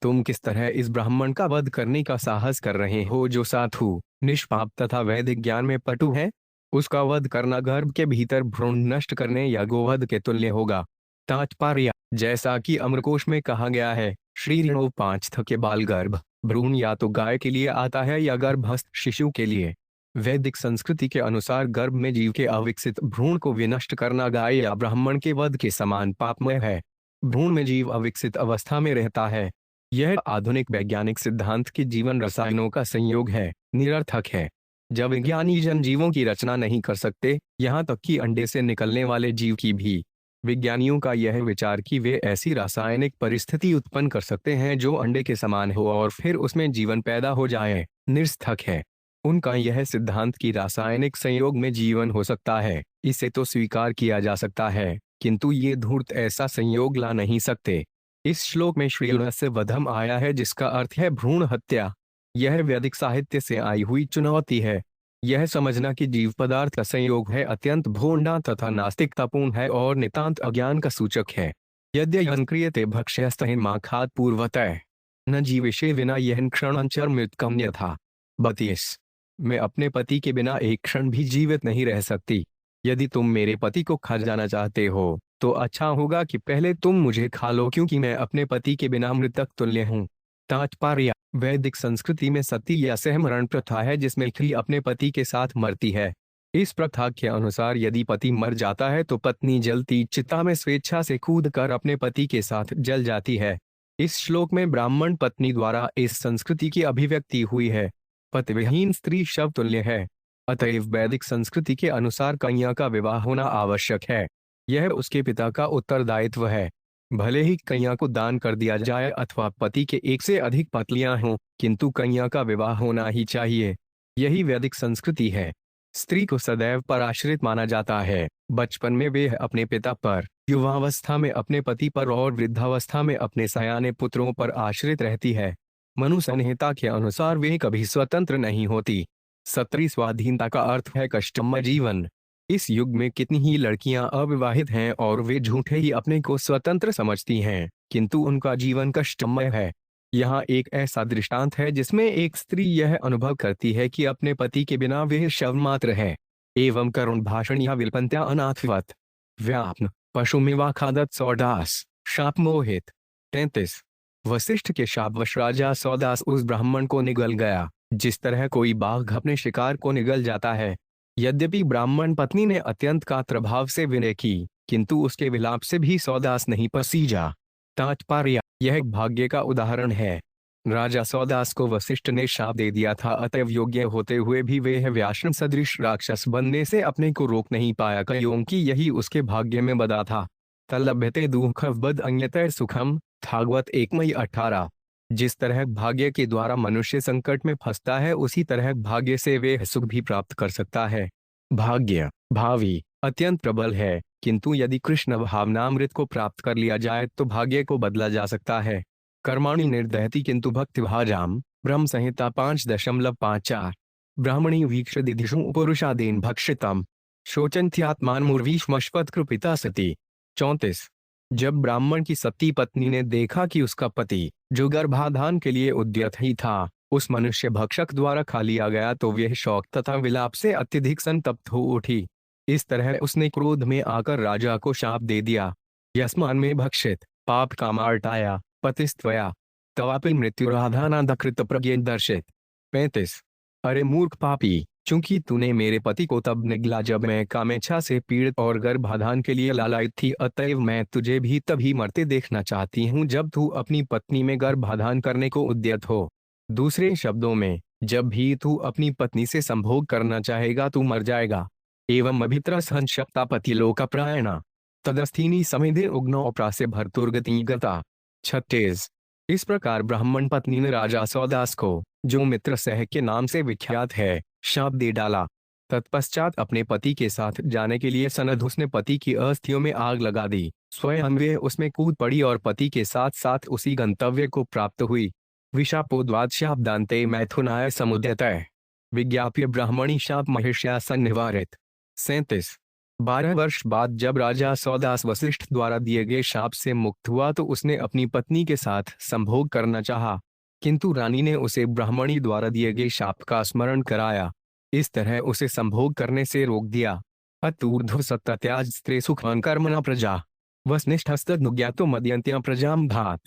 तुम किस तरह इस ब्राह्मण का वध करने का साहस कर रहे हो जो साधु, निष्पाप तथा वैदिक ज्ञान में पटु है? उसका वध करना गर्भ के भीतर भ्रूण नष्ट करने या गोवध के तुल्य होगा। तात्पर्य: जैसा कि अमरकोश में कहा गया है, श्री ऋणो 5 के बाल गर्भ भ्रूण या तो गाय के लिए आता है या गर्भस्थ शिशु के लिए। वैदिक संस्कृति के अनुसार गर्भ में जीव के अविकसित भ्रूण को विनष्ट करना गाय या ब्राह्मण के वध के समान पापमय है। भ्रूण में जीव अविकसित अवस्था में रहता है। यह आधुनिक वैज्ञानिक सिद्धांत के जीवन रसायनों का संयोग है, निरर्थक है। जब विज्ञानी जन जीवों की रचना नहीं कर सकते, यहाँ तक कि अंडे से निकलने वाले जीव की भी, विज्ञानियों का यह विचार कि वे ऐसी रासायनिक परिस्थिति उत्पन्न कर सकते हैं जो अंडे के समान हो और फिर उसमें जीवन पैदा हो जाए, निरर्थक है। उनका यह सिद्धांत कि रासायनिक संयोग में जीवन हो सकता है, इसे तो स्वीकार किया जा सकता है, किंतु ये धूर्त ऐसा संयोग ला नहीं सकते। इस श्लोक में श्रीयुणस्य वधम आया है जिसका अर्थ है भ्रूण हत्या। यह वैदिक साहित्य से आई हुई चुनौती है। यह समझना कि जीव पदार्थ का संयोग है अत्यंत भोंडा तथा नास्तिकतापूर्ण है और नितांत अज्ञान का सूचक है। यद्यंक्रियते भक्ष्यस्तहिं मा खाद पूर्वतः न जीविषे विना यह क्षणंचर मृतकम यथा। 32। मैं अपने पति के बिना एक क्षण भी जीवित नहीं रह सकती। यदि तुम मेरे पति को खा जाना चाहते हो तो अच्छा होगा कि पहले तुम मुझे खा लो, क्योंकि मैं अपने पति के बिना मृतक तुल्य हूँ। तात्पर्य: वैदिक संस्कृति में सती या सहमरण प्रथा है जिसमें स्त्री अपने पति के साथ मरती है। इस प्रथा के अनुसार यदि पति मर जाता है तो पत्नी जलती चिता में स्वेच्छा से कूदकर अपने पति के साथ जल जाती है। इस श्लोक में ब्राह्मण पत्नी द्वारा इस संस्कृति की अभिव्यक्ति हुई है। पतिविहीन स्त्री शव तुल्य है। अतएव वैदिक संस्कृति के अनुसार कन्या का विवाह होना आवश्यक है। यह उसके पिता का उत्तरदायित्व है। भले ही कन्या को दान कर दिया जाए अथवा पति के एक से अधिक पत्नियां हों, किंतु कन्या का विवाह होना ही चाहिए। यही वैदिक संस्कृति है। स्त्री को सदैव पराश्रित माना जाता है। बचपन में वे अपने पिता पर, युवावस्था में अपने पति पर और वृद्धावस्था में अपने सयाने पुत्रों पर आश्रित रहती है। मनु संहिता के अनुसार वे कभी स्वतंत्र नहीं होती। सत्री स्वाधीनता का अर्थ है कष्टमय जीवन। इस युग में कितनी ही लड़कियां अविवाहित हैं और वे झूठे ही अपने को स्वतंत्र समझती हैं, किंतु उनका जीवन कष्टमय है। यहाँ एक ऐसा दृष्टांत है जिसमें एक स्त्री यह अनुभव करती है कि अपने पति के बिना वे शव मात्र है। एवं करुण भाषण या विलपंत्या अनाथवत व्याप्न पशुमिवा खादत सौदास शाप मोहित। 33। वशिष्ठ के शापवश राजा सौदास उस ब्राह्मण को निगल गया, जिस तरह कोई बाघ अपने शिकार को निगल जाता है। यद्यपि ब्राह्मण पत्नी ने अत्यंत कातर से विनय की, किंतु उसके विलाप से भी सौदास नहीं पसीजा। तात्पर्य: यह भाग्य का उदाहरण है। राजा सौदास को वशिष्ठ ने शाप दे दिया था, अतएव योग्य होते हुए भी वह व्याश्रम सदृश राक्षस बनने से अपने को रोक नहीं पाया, क्योंकि यही उसके भाग्य में बदा था। तलभ्यते दुःखवद अन्यतर सुखम भागवत 1:18। जिस तरह भाग्य के द्वारा मनुष्य संकट में फंसता है, उसी तरह भाग्य से वे सुख भी प्राप्त कर सकता है। भाग्य भावी अत्यंत प्रबल है, किंतु यदि कृष्ण भावनामृत को प्राप्त कर लिया जाए तो भाग्य को बदला जा सकता है। कर्माणि निर्दहति किंतु भक्ति भाजाम ब्रह्म संहिता 5.54। ब्राह्मणी वीक्ष दिदिषु पुरुषादीन भक्षितम शोचन्त्यात्मान मुर्वीष्मश्वत कृपिता सती। 34। जब ब्राह्मण की सती पत्नी ने देखा कि उसका पति, जो गर्भाधान के लिए उद्यत ही था, उस मनुष्य भक्षक द्वारा खा लिया गया, तो वह शोक तथा विलाप से अत्यधिक संतप्त हो उठी। इस तरह उसने क्रोध में आकर राजा को शाप दे दिया। यस्मान में भक्षित पाप कामार्टाया पतिस्त्वया तवापि मृत्युराधानादकृत प्रज्ञ दर्शित। 35। अरे मूर्ख पापी, चूंकि तूने मेरे पति को तब निगला जब मैं कामेच्छा से पीड़ित और गर्भाधान के लिए लालायित थी, अतएव मैं तुझे भी तभी मरते देखना चाहती हूँ जब तू अपनी पत्नी में गर्भाधान करने को उद्यत हो। दूसरे शब्दों में जब भी तू अपनी पत्नी से संभोग करना चाहेगा तू मर जाएगा। एवं अभित्र संशक्ता पति लोकप्रायणा तदस्थीनी समेधे उग्नो प्रास्य भर्तुर्गति गता। 36। इस प्रकार ब्राह्मण पत्नी ने राजा सौदास को, जो मित्र सह के नाम से विख्यात है, शाप दे डाला। तत्पश्चात अपने पति के साथ जाने के लिए सनद उसने पति की अस्थियों में आग लगा दी। स्वयं वे उसमें कूद पड़ी और पति के साथ साथ उसी गंतव्य को प्राप्त हुई। विशापोद्वाद शाब्दान्ते मैथुनाय समुदयतः विज्ञाप्य ब्राह्मणी शाप महिष्यासन निवारित। 37। 12 वर्ष बाद जब राजा सौदास वशिष्ठ द्वारा दिए गए शाप से मुक्त हुआ तो उसने अपनी पत्नी के साथ संभोग करना चाहा, किंतु रानी ने उसे ब्राह्मणी द्वारा दिए गए शाप का स्मरण कराया। इस तरह उसे संभोग करने से रोक दिया। अतूर्ध्व सत्याज स्त्रे सुखवान कर्मणा प्रजा वसनिष्ठस्तनुज्ञातो मदयन्त्या प्रजाम भात।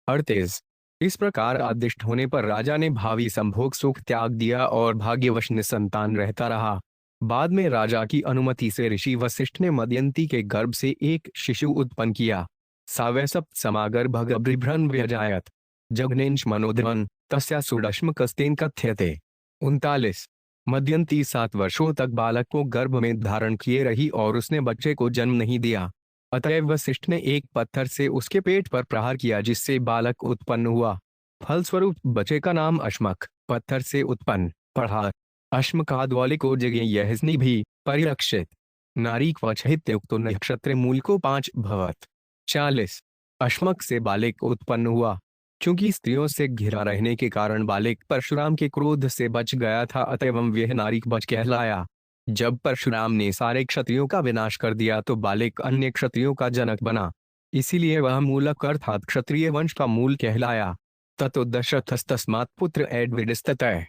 38। इस प्रकार आदिष्ट होने पर राजा ने भावी संभोग सुख त्याग दिया और भाग्यवश निसंतान रहता रहा। बाद में राजा की अनुमति से ऋषि वशिष्ठ ने मदयंती के गर्भ से एक शिशु उत्पन्न किया। सावै सप्त समागर भगभ्रिभ्रन व्यजायत जघनेश मनोधवन तस्या सुडश्म कस्तेन कथ्यते। 39। मदयंती 7 वर्षों तक बालक को गर्भ में धारण किए रही और उसने बच्चे को जन्म नहीं दिया। अतएव वशिष्ठ ने एक पत्थर से उसके पेट पर प्रहार किया जिससे बालक उत्पन्न हुआ। फलस्वरूप बच्चे का नाम अश्मक, पत्थर से उत्पन्न, पढ़ा। अश्मकाद्वाले को जगह यह भी परिरक्षित नारी क्वचित्युक्तो नक्षत्र मूल को 5 भवत। 40। अश्मक से बालिक उत्पन्न हुआ। चूंकि स्त्रियों से घिरा रहने के कारण बालिक परशुराम के क्रोध से बच गया था, अतएव वह नारी बच कहलाया। जब परशुराम ने सारे क्षत्रियों का विनाश कर दिया तो बालिक अन्य क्षत्रियों का जनक बना, इसीलिए वह मूलक अर्थात क्षत्रिय वंश का मूल कहलाया। ततो दशरथस्तस्मात् पुत्र एड्विडिस्ततः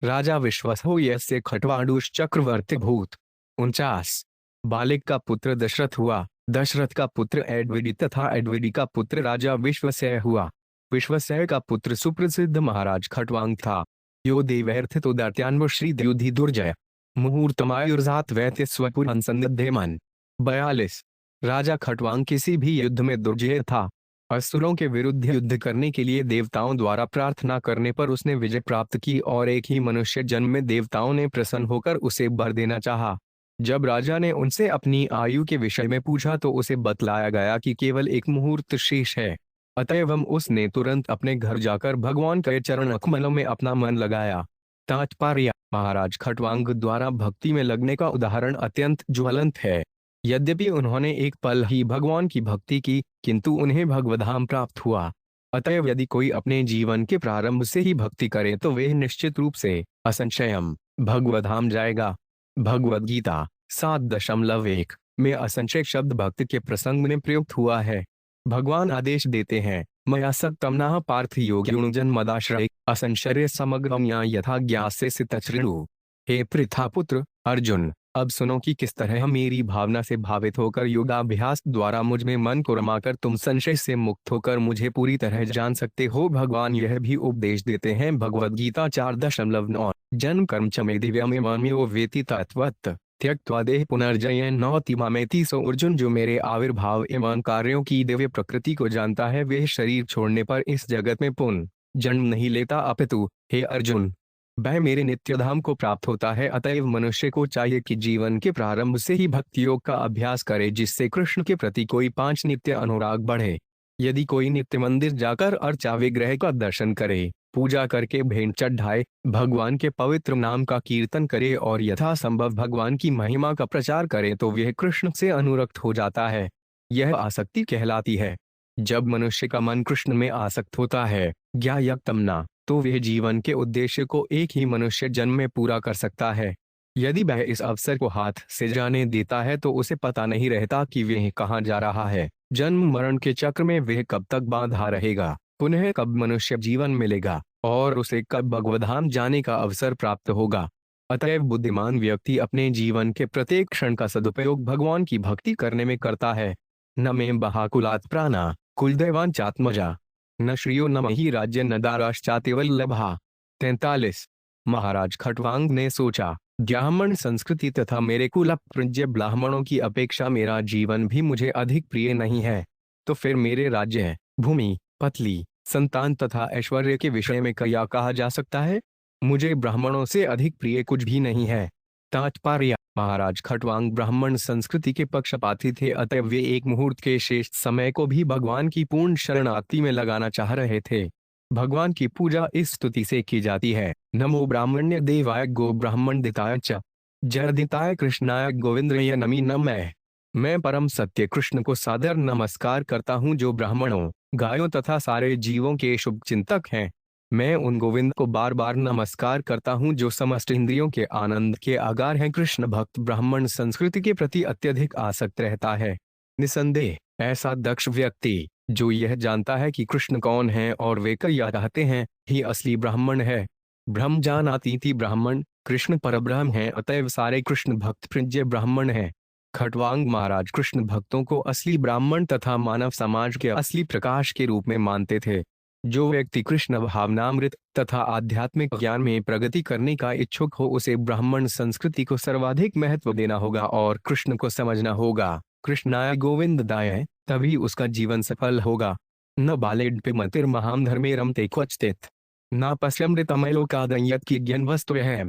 राजा विश्वसो यस्य खट्वांडुष चक्रवर्ती भूत। 49। बालिक का पुत्र दशरथ हुआ। दशरथ का पुत्र एड्विडी तथा एड्विडी का पुत्र राजा विश्वसय हुआ। विश्वसय का पुत्र सुप्रसिद्ध महाराज खट्वांग था। यो देवैर्थितो दैत्यान्व श्री द्युधि दुर्जय मुहूर्तमायुर्जात वैत्य स्वपुर संदिग्धेमन। 42। राजा खट्वांग किसी भी युद्ध में दुर्जय था। असुरों के विरुद्ध युद्ध करने के लिए देवताओं द्वारा प्रार्थना करने पर उसने विजय प्राप्त की और एक ही मनुष्य जन्म में देवताओं ने प्रसन्न होकर उसे वर देना चाहा। जब राजा ने उनसे अपनी आयु के विषय में पूछा तो उसे बतलाया गया कि केवल एक मुहूर्त शेष है। अतएव उसने तुरंत अपने घर जाकर भगवान के चरण कमलों में अपना मन लगाया। तात्पर्य: महाराज खट्वांग द्वारा भक्ति में लगने का उदाहरण अत्यंत ज्वलंत है। यद्यपि उन्होंने एक पल ही भगवान की भक्ति की, किंतु उन्हें भगवधाम प्राप्त हुआ। अतएव यदि कोई अपने जीवन के प्रारंभ से ही भक्ति करे तो वह निश्चित रूप से असंशयम भगवधाम जाएगा। भगवद गीता 7.1 में असंशय शब्द भक्त के प्रसंग में प्रयुक्त हुआ है। भगवान आदेश देते हैं, मया सक्तमना पार्थ योगिनुजन मदाश्रय असंशय समग्रम्या यथा ज्ञासे सितचृणु। हे पृथा पुत्र अर्जुन, अब सुनो कि किस तरह मेरी भावना से भावित होकर योगाभ्यास द्वारा मुझ में मन को रमाकर तुम संशय से मुक्त होकर मुझे पूरी तरह जान सकते हो। भगवान यह भी उपदेश देते हैं, भगवद गीता 4.9 जन्म कर्म च मे दिव्यमेवान्यो वेति तत्वत् त्यक्त्वा देह पुनर्जयन नौति मामेति। सो अर्जुन, जो मेरे आविर्भाव एवं कार्यों की दिव्य प्रकृति को जानता है वह शरीर छोड़ने पर इस जगत में पुनः जन्म नहीं लेता, अपितु हे अर्जुन वह मेरे नित्यधाम को प्राप्त होता है। अतएव मनुष्य को चाहिए कि जीवन के प्रारंभ से ही भक्ति योग का अभ्यास करे, जिससे कृष्ण के प्रति कोई 5 नित्य अनुराग बढ़े। यदि कोई नित्य मंदिर जाकर अर्चा विग्रह का दर्शन करे, पूजा करके भेंट चढ़ाए, भगवान के पवित्र नाम का कीर्तन करे और यथासंभव भगवान की महिमा का प्रचार करे तो वह कृष्ण से अनुरक्त हो जाता है। यह आसक्ति कहलाती है। जब मनुष्य का मन कृष्ण में आसक्त होता है, ज्ञायक्तमना, तो वह जीवन के उद्देश्य को एक ही मनुष्य जन्म में पूरा कर सकता है। यदि वह इस अवसर को हाथ से जाने देता है तो उसे पता नहीं रहता कि वह कहाँ जा रहा है। जन्म मरण के चक्र में वह कब तक बांधा रहेगा, पुनः कब मनुष्य जीवन मिलेगा और उसे कब भगवधाम जाने का अवसर प्राप्त होगा। अतएव बुद्धिमान व्यक्ति अपने जीवन के प्रत्येक क्षण का सदुपयोग भगवान की भक्ति करने में करता है। न मे बहाकुलात् प्राणा कुलदैवान चात्मजा न श्रियो न मही राज्य न दाराश्चातिवल्लभा। 43। महाराज खट्वांग ने सोचा, ब्राह्मण संस्कृति तथा मेरे कुल पूज्य ब्राह्मणों की अपेक्षा मेरा जीवन भी मुझे अधिक प्रिय नहीं है, तो फिर मेरे राज्य, भूमि, पत्नी, संतान तथा ऐश्वर्य के विषय में क्या कहा जा सकता है। मुझे ब्राह्मणों से अधिक प्रिय कुछ भी नहीं है। तात्पर्य: महाराज खटवांग ब्राह्मण संस्कृति के पक्षपाती थे, अतः वे एक मुहूर्त के शेष समय को भी भगवान की पूर्ण शरणागति में लगाना चाह रहे थे। भगवान की पूजा इस स्तुति से की जाती है: नमो ब्राह्मण्य देवाय गो ब्राह्मण दिताय च जरदिताय कृष्णाय गोविंद्रय नमि नमः। मैं परम सत्य कृष्ण को सादर नमस्कार करता हूँ जो ब्राह्मणों, गायों तथा सारे जीवों के शुभ चिंतक हैं। मैं उन गोविंद को बार बार नमस्कार करता हूँ जो समस्त इंद्रियों के आनंद के आगार हैं। कृष्ण भक्त ब्राह्मण संस्कृति के प्रति अत्यधिक आसक्त रहता है। निसंदेह ऐसा दक्ष व्यक्ति जो यह जानता है कि कृष्ण कौन है और वे क्या चाहते हैं, ही असली ब्राह्मण है। ब्रह्म जानाति ब्राह्मण, कृष्ण परब्रह्म है, अतएव सारे कृष्ण भक्त प्रिंज्य ब्राह्मण हैं। खटवांग महाराज कृष्ण भक्तों को असली ब्राह्मण तथा मानव समाज के असली प्रकाश के रूप में मानते थे। जो व्यक्ति कृष्ण भावनामृत तथा आध्यात्मिक ज्ञान में प्रगति करने का इच्छुक हो, उसे ब्राह्मण संस्कृति को सर्वाधिक महत्व देना होगा और कृष्ण को समझना होगा। कृष्णाय गोविंददाय, तभी उसका जीवन सफल होगा। न बालेड मतिर महाम धर्मे रमते क्वचित न पश्यमृतमलोकादयत की ज्ञान वस्तु है।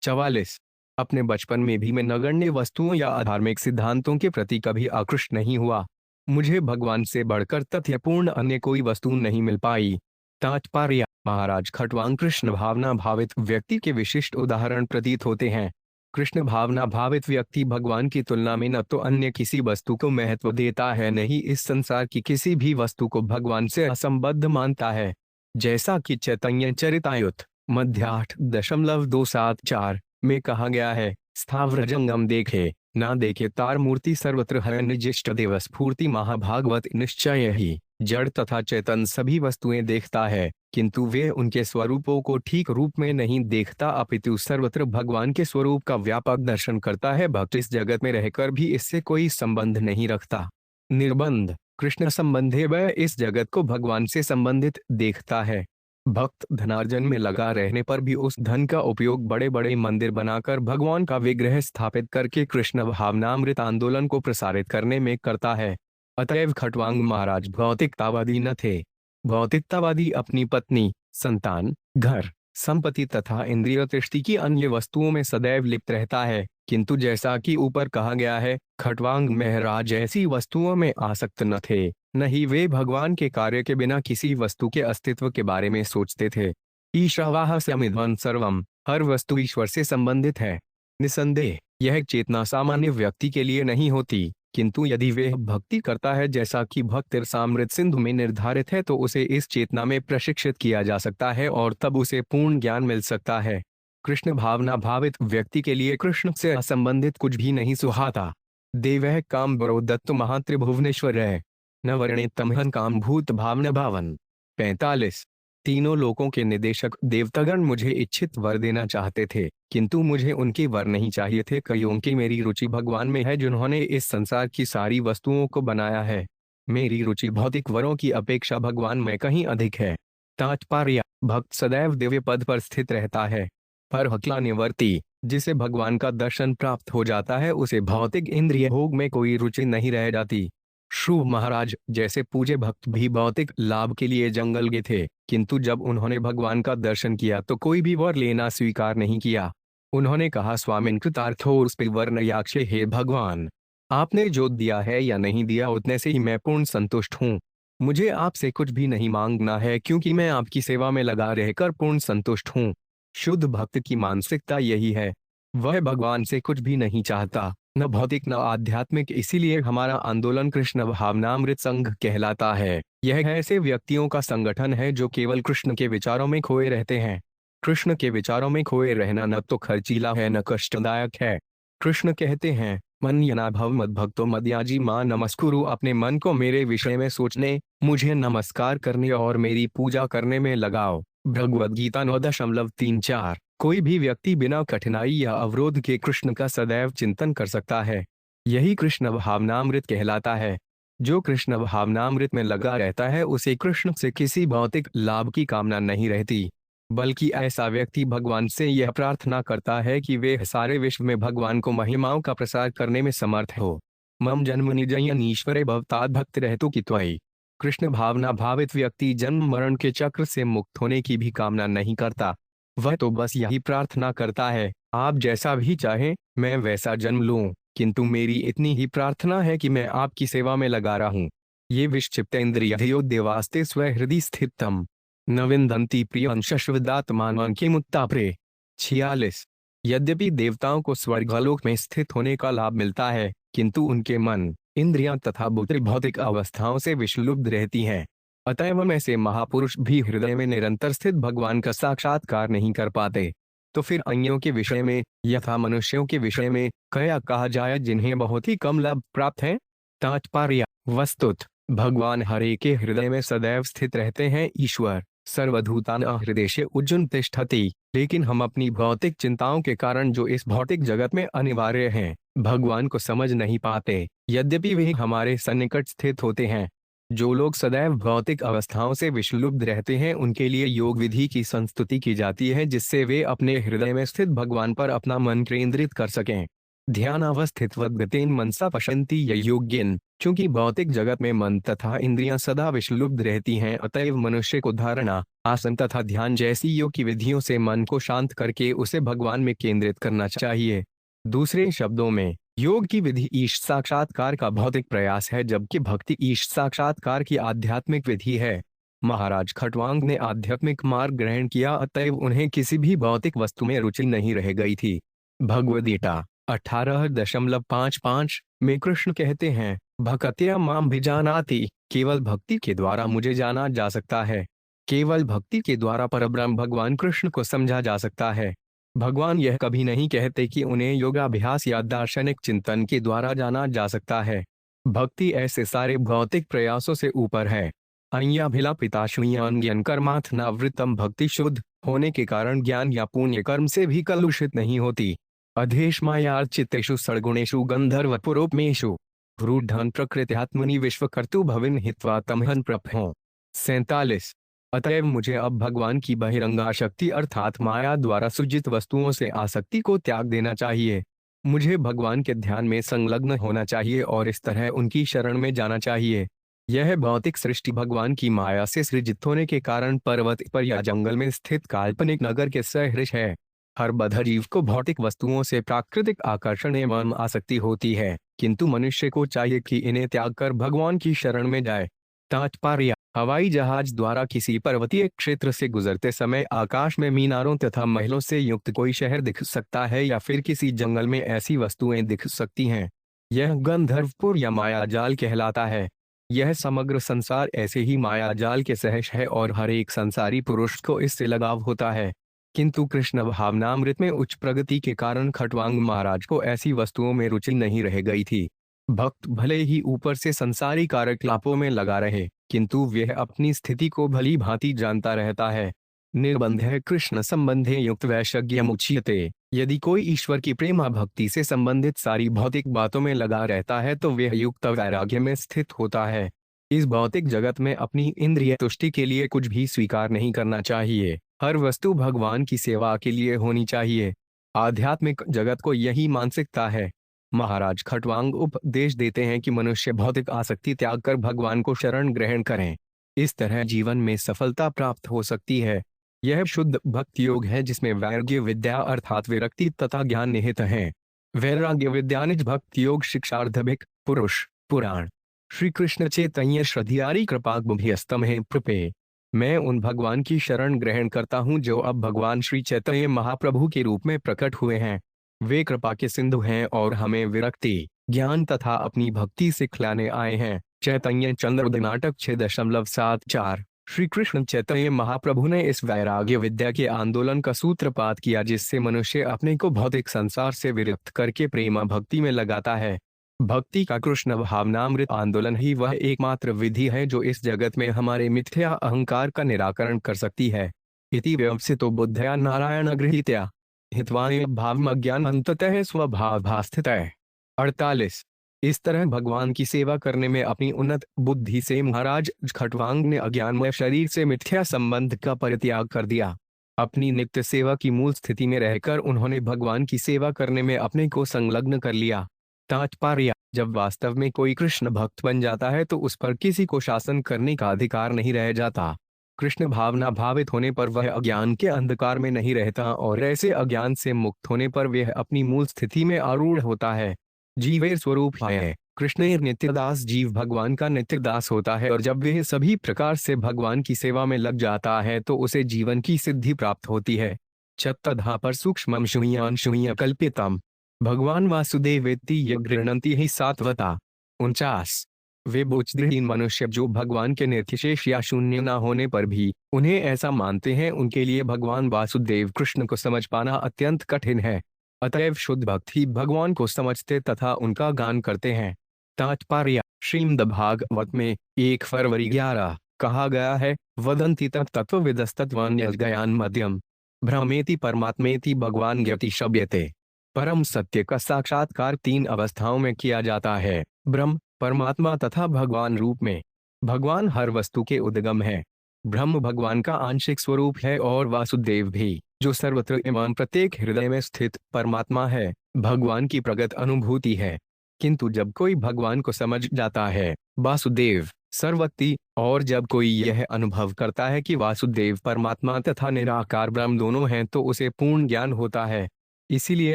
44। अपने बचपन में भी मैं नगण्य वस्तुओं या अधार्मिक सिद्धांतों के प्रति कभी आकृष्ट नहीं हुआ। मुझे भगवान से बढ़कर तथ्यपूर्ण अन्य कोई वस्तु नहीं मिल पाई। तात्पर्य: महाराज खटवांग कृष्ण भावना भावित व्यक्ति के विशिष्ट उदाहरण प्रतीत होते हैं। कृष्ण भावना भावित व्यक्ति भगवान की तुलना में न तो अन्य किसी वस्तु को महत्व देता है, न ही इस संसार की किसी भी वस्तु को भगवान से असंबद्ध मानता है। जैसा कि चैतन्य चरितायुत मध्य 8.274 में कहा गया है, स्थावर जंगम देखे ना देखे तार मूर्ति सर्वत्र है निजिष्ट देव स्फूर्ति। महाभागवत निश्चय ही जड़ तथा चेतन सभी वस्तुएं देखता है, किंतु वे उनके स्वरूपों को ठीक रूप में नहीं देखता, अपितु सर्वत्र भगवान के स्वरूप का व्यापक दर्शन करता है। भक्त इस जगत में रहकर भी इससे कोई संबंध नहीं रखता। निर्बंध: कृष्ण संबंधे वह इस जगत को भगवान से संबंधित देखता है। भक्त धनार्जन में लगा रहने पर भी उस धन का उपयोग बड़े बड़े मंदिर बनाकर भगवान का विग्रह स्थापित करके कृष्ण भावनामृत आंदोलन को प्रसारित करने में करता है। अतएव खटवांग महाराज भौतिकतावादी न थे। भौतिकतावादी अपनी पत्नी, संतान, घर, संपत्ति तथा इंद्रिय तृष्टि की अन्य वस्तुओं में सदैव लिप्त रहता है, किंतु जैसा कि ऊपर कहा गया है, खटवांग महाराज ऐसी वस्तुओं में आसक्त न थे, न ही वे भगवान के कार्य के बिना किसी वस्तु के अस्तित्व के बारे में सोचते थे। ईशावास्यमिदं सर्वम, हर वस्तु ईश्वर से संबंधित है। निसंदेह यह चेतना सामान्य व्यक्ति के लिए नहीं होती, किंतु यदि वह भक्ति करता है जैसा कि भक्त रसामृत सिंधु में निर्धारित है, तो उसे इस चेतना में प्रशिक्षित किया जा सकता है और तब उसे पूर्ण ज्ञान मिल सकता है। कृष्ण भावना भावित व्यक्ति के लिए कृष्ण से असंबंधित कुछ भी नहीं सुहाता। देवः काम बरो दत्त महात्रिभुवनेश्वर है, न वर्णे तमहन काम भूत भावना भावन। 45। तीनों लोकों के निदेशक देवतागण मुझे इच्छित वर देना चाहते थे, किंतु मुझे उनके वर नहीं चाहिए थे, क्योंकि मेरी रुचि भगवान में है जिन्होंने इस संसार की सारी वस्तुओं को बनाया है। मेरी रुचि भौतिक वरों की अपेक्षा भगवान में कहीं अधिक है। तात्पर्य: भक्त सदैव दिव्य पद पर स्थित रहता है, पर हकला निवर्ती, जिसे भगवान का दर्शन प्राप्त हो जाता है, उसे भौतिक इंद्रिय भोग में कोई रुचि नहीं रह जाती। शुभ महाराज जैसे पूज्य भक्त भी भौतिक लाभ के लिए जंगल गए थे, किंतु जब उन्होंने भगवान का दर्शन किया तो कोई भी वर लेना स्वीकार नहीं किया। उन्होंने कहा, स्वामिन कृतार्थोऽस्मि वर्णयाक्षे, हे भगवान, आपने जो दिया है या नहीं दिया उतने से ही मैं पूर्ण संतुष्ट हूँ। मुझे आपसे कुछ भी नहीं मांगना है, क्योंकि मैं आपकी सेवा में लगा रहकर पूर्ण संतुष्ट हूँ। शुद्ध भक्त की मानसिकता यही है, वह भगवान से कुछ भी नहीं चाहता, न भौतिक न आध्यात्मिक। इसीलिए हमारा आंदोलन कृष्ण भावनामृत संघ कहलाता है। यह ऐसे व्यक्तियों का संगठन है जो केवल कृष्ण के विचारों में खोए रहते हैं। कृष्ण के विचारों में खोए रहना न तो खर्चीला है न कष्टदायक है। कृष्ण कहते हैं, मन यना भव मद भक्तो मद्याजी मां नमस्कुरु, अपने मन को मेरे विषय में सोचने, मुझे नमस्कार करने और मेरी पूजा करने में लगाओ। भगवद गीता 9.34। कोई भी व्यक्ति बिना कठिनाई या अवरोध के कृष्ण का सदैव चिंतन कर सकता है। यही कृष्ण भावनामृत कहलाता है। जो कृष्ण भावनामृत में लगा रहता है उसे कृष्ण से किसी भौतिक लाभ की कामना नहीं रहती, बल्कि ऐसा व्यक्ति भगवान से यह प्रार्थना करता है कि वे सारे विश्व में भगवान को महिमाओं का प्रसार करने में समर्थ हो। मम जन्म निजयन ईश्वरे भवताद भक्त रहतु कि त्वयि। कृष्ण भावना भावित व्यक्ति जन्म मरण के चक्र से मुक्त होने की भी कामना नहीं करता। वह तो बस यही प्रार्थना करता है, आप जैसा भी चाहें मैं वैसा जन्म लूं, किंतु मेरी इतनी ही प्रार्थना है कि मैं आपकी सेवा में लगा रहूं। ये विक्षिप्तेन्द्रियो देवास्ते स्वहृदि स्थितम न विन्दन्ति प्रियं शश्वदात्मानं किमुत्ताप्रे। 46। यद्यपि देवताओं को स्वर्गलोक में स्थित होने का लाभ मिलता है, किंतु उनके मन, इंद्रियां तथा बुद्धि भौतिक अवस्थाओं से विषलुब्ध रहती हैं। अतएव ऐसे महापुरुष भी हृदय में निरंतर स्थित भगवान का साक्षात्कार नहीं कर पाते। तो फिर अन्यों के विषय में यथा मनुष्यों के विषय में क्या कहा जाए जिन्हें बहुत ही कम लाभ प्राप्त है। तात्पर्य: वस्तुत भगवान हरे के हृदय में सदैव स्थित रहते हैं। ईश्वर सर्वभूतानां हृदयेषु उज्जुन तिष्ठति। लेकिन हम अपनी भौतिक चिंताओं के कारण जो इस भौतिक जगत में अनिवार्य हैं, भगवान को समझ नहीं पाते, यद्यपि वे हमारे सन्निकट स्थित होते हैं। जो लोग सदैव भौतिक अवस्थाओं से विषलुब्ध रहते हैं उनके लिए योग विधि की संस्तुति की जाती है, जिससे वे अपने हृदय में स्थित भगवान पर अपना मन केंद्रित कर सकें। ध्यानावस्थितवद्गतेन मनसा पश्यन्ति योगिन। चूंकि भौतिक जगत में मन तथा इंद्रियां सदा विषलुब्ध रहती हैं, अतएव मनुष्य को धारणा, आसन तथा ध्यान जैसी योग की विधियों से मन को शांत करके उसे भगवान में केंद्रित करना चाहिए। दूसरे शब्दों में, योग की विधि ईश साक्षात्कार का भौतिक प्रयास है, जबकि भक्ति ईश साक्षात्कार की आध्यात्मिक विधि है। महाराज खटवांग ने आध्यात्मिक मार्ग ग्रहण किया, अतएव उन्हें किसी भी भौतिक वस्तु में रुचि नहीं रह गई थी। भगवद गीता 18.55 में कृष्ण कहते हैं, भक्त्या माम भिजानाति। केवल भक्ति के द्वारा मुझे जाना जा सकता है। केवल भक्ति के द्वारा परब्रह्म भगवान कृष्ण को समझा जा सकता है। भगवान यह कभी नहीं कहते कि उन्हें योगाभ्यास या दार्शनिक चिंतन के द्वारा जाना जा सकता है। भक्ति ऐसे सारे भौतिक प्रयासों से ऊपर है। अय्याभिलापिता श्रूयान ज्ञान कर्मार्थनावृतम। भक्ति शुद्ध होने के कारण ज्ञान या पुण्य कर्म से भी कलुषित नहीं होती। अधेशमायार्चितेषु सद्गुणेषु गंधर्वपुरोपमेषु रूढ़न प्रकृत्यात्मनि विश्वकर्तु भविन हित्वा तमहन प्रभो। 47। अतएव मुझे अब भगवान की बहिरंगा शक्ति अर्थात माया द्वारा सृजित वस्तुओं से आसक्ति को त्याग देना चाहिए। मुझे भगवान के ध्यान में संलग्न होना चाहिए और इस तरह उनकी शरण में जाना चाहिए। यह भौतिक सृष्टि भगवान की माया से सृजित होने के कारण पर्वत पर या जंगल में स्थित काल्पनिक नगर के सदृश है। हर बद्ध जीव को भौतिक वस्तुओं से प्राकृतिक आकर्षण एवं आसक्ति होती है, किंतु मनुष्य को चाहिए कि इन्हें त्याग कर भगवान की शरण में जाए। तात्पर्य: हवाई जहाज द्वारा किसी पर्वतीय क्षेत्र से गुजरते समय आकाश में मीनारों तथा महलों से युक्त कोई शहर दिख सकता है, या फिर किसी जंगल में ऐसी वस्तुएं दिख सकती हैं। यह गंधर्वपुर या मायाजाल कहलाता है। यह समग्र संसार ऐसे ही मायाजाल के सहश है और हर एक संसारी पुरुष को इससे लगाव होता है। किंतु कृष्ण भावनामृत में उच्च प्रगति के कारण खटवांग महाराज को ऐसी वस्तुओं में रुचि नहीं रह गई थी। भक्त भले ही ऊपर से संसारी कार्यकलापों में लगा रहे, किंतु वह अपनी स्थिति को भली भांति जानता रहता है। निर्बंधे कृष्ण संबंधे युक्त वैशज्ञम उच्यते। यदि कोई ईश्वर की प्रेमा भक्ति से संबंधित सारी भौतिक बातों में लगा रहता है तो वह युक्त वैराग्य में स्थित होता है। इस भौतिक जगत में अपनी इंद्रिय तुष्टि के लिए कुछ भी स्वीकार नहीं करना चाहिए। हर वस्तु भगवान की सेवा के लिए होनी चाहिए। आध्यात्मिक जगत को यही मानसिकता है। महाराज खटवांग उपदेश देते हैं कि मनुष्य भौतिक आसक्ति त्याग कर भगवान को शरण ग्रहण करें। इस तरह जीवन में सफलता प्राप्त हो सकती है। यह शुद्ध भक्ति योग है जिसमें वैराग्य विद्या अर्थात विरक्ति तथा ज्ञान निहित है। वैराग्य विद्या निज भक्ति योग शिक्षार्धभिक पुरुष पुराण। श्री कृष्ण चैतन्य श्रद्धारी कृपाग्भ्यस्तमहे प्रपे। मैं उन भगवान की शरण ग्रहण करता हूँ जो अब भगवान श्री चैतन्य महाप्रभु के रूप में प्रकट हुए हैं। वे कृपा के सिंधु हैं और हमें विरक्ति, ज्ञान तथा अपनी भक्ति सिखलाने आए हैं। चैतन्य चंद्रोदय नाटक 6.74। श्री कृष्ण चैतन्य महाप्रभु ने इस वैराग्य विद्या के आंदोलन का सूत्रपात किया, जिससे मनुष्य अपने को भौतिक संसार से विरक्त करके प्रेमा भक्ति में लगाता है। भक्ति का कृष्ण भावनामृत आंदोलन ही वह एकमात्र विधि है जो इस जगत में हमारे मिथ्या अहंकार का निराकरण कर सकती है। इति व्यवसितो बुद्धया नारायण गृहीत्या हित्वानि भावमज्ञान अंततः स्वभावास्थितः। 48। इस तरह भगवान की सेवा करने में अपनी उन्नत बुद्धि से महाराज खटवांग ने अज्ञानमय शरीर से मिथ्या संबंध का परित्याग कर दिया। अपनी नित्य सेवा की मूल स्थिति में रहकर उन्होंने भगवान की सेवा करने में अपने को संलग्न कर लिया। तात्पर्य: जब वास्तव में कोई कृष्ण भक्त बन जाता है तो उस पर किसी को शासन करने का अधिकार नहीं रह जाता। कृष्ण भावना भावित होने पर वह अज्ञान के अंधकार में नहीं रहता और ऐसे अज्ञान से मुक्त होने पर वह अपनी मूल स्थिति में आरूढ़ होता है। जीवेर स्वरूप है कृष्णेर नित्यदास, जीव भगवान का नित्यदास होता है और जब वह सभी प्रकार से भगवान की सेवा में लग जाता है तो उसे जीवन की सिद्धि प्राप्त होती है। चत्तधा पर सूक्ष्मं शून्यान शून्य कल्पितम भगवान वासुदेवेति यगृह्णन्ति हि सात्वता। 49। वे बुद्धिहीन मनुष्य जो भगवान के निर्विशेष या शून्य न होने पर भी उन्हें ऐसा मानते हैं, उनके लिए भगवान वासुदेव कृष्ण को समझ पाना अत्यंत कठिन है। अतएव शुद्ध भक्त ही भगवान को समझते तथा उनका गान करते हैं। तात्पर्य: श्रीमद् भागवत में 1 फरवरी 11 कहा गया है, वदन्ति तत्त्वविदस्तत्त्वन्यज्ञान मध्यम भ्रमेति परमात्मेति भगवान ज्ञप्ति शब्यते। परम सत्य का साक्षात्कार 3 अवस्थाओं में किया जाता है, ब्रह्म, परमात्मा तथा भगवान रूप में। भगवान हर वस्तु के उद्गम है। ब्रह्म भगवान का आंशिक स्वरूप है और वासुदेव भी, जो सर्वत्र एवं प्रत्येक हृदय में स्थित परमात्मा है, भगवान की प्रगट अनुभूति है। किंतु जब कोई भगवान को समझ जाता है, वासुदेव सर्वव्यापी, और जब कोई यह अनुभव करता है कि वासुदेव परमात्मा तथा निराकार ब्रह्म दोनों हैं, तो उसे पूर्ण ज्ञान होता है। इसीलिए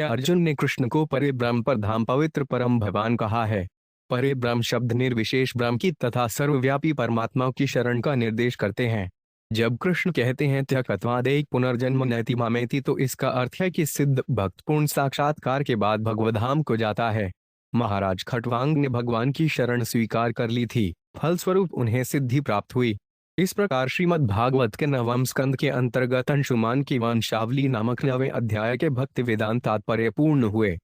अर्जुन ने कृष्ण को परे ब्रह्म पर धाम पवित्र परम भगवान कहा है। परे ब्रह्म शब्द निर्विशेष ब्रह्म की तथा सर्वव्यापी परमात्मा की शरण का निर्देश करते हैं। जब कृष्ण कहते हैं त्यक्त्वादेह पुनर्जन्म नैति मामेति, तो इसका अर्थ है कि सिद्ध भक्त पूर्ण साक्षात्कार के बाद भगवद्धाम को जाता है। महाराज खट्वांग ने भगवान की शरण स्वीकार कर ली थी, फलस्वरूप उन्हें सिद्धि प्राप्त हुई। इस प्रकार श्रीमद् भागवत के 9वें स्कंद के अंतर्गत अंशुमान की वंशावली नामक 9वें अध्याय के भक्ति वेदांत तात्पर्य पूर्ण हुए।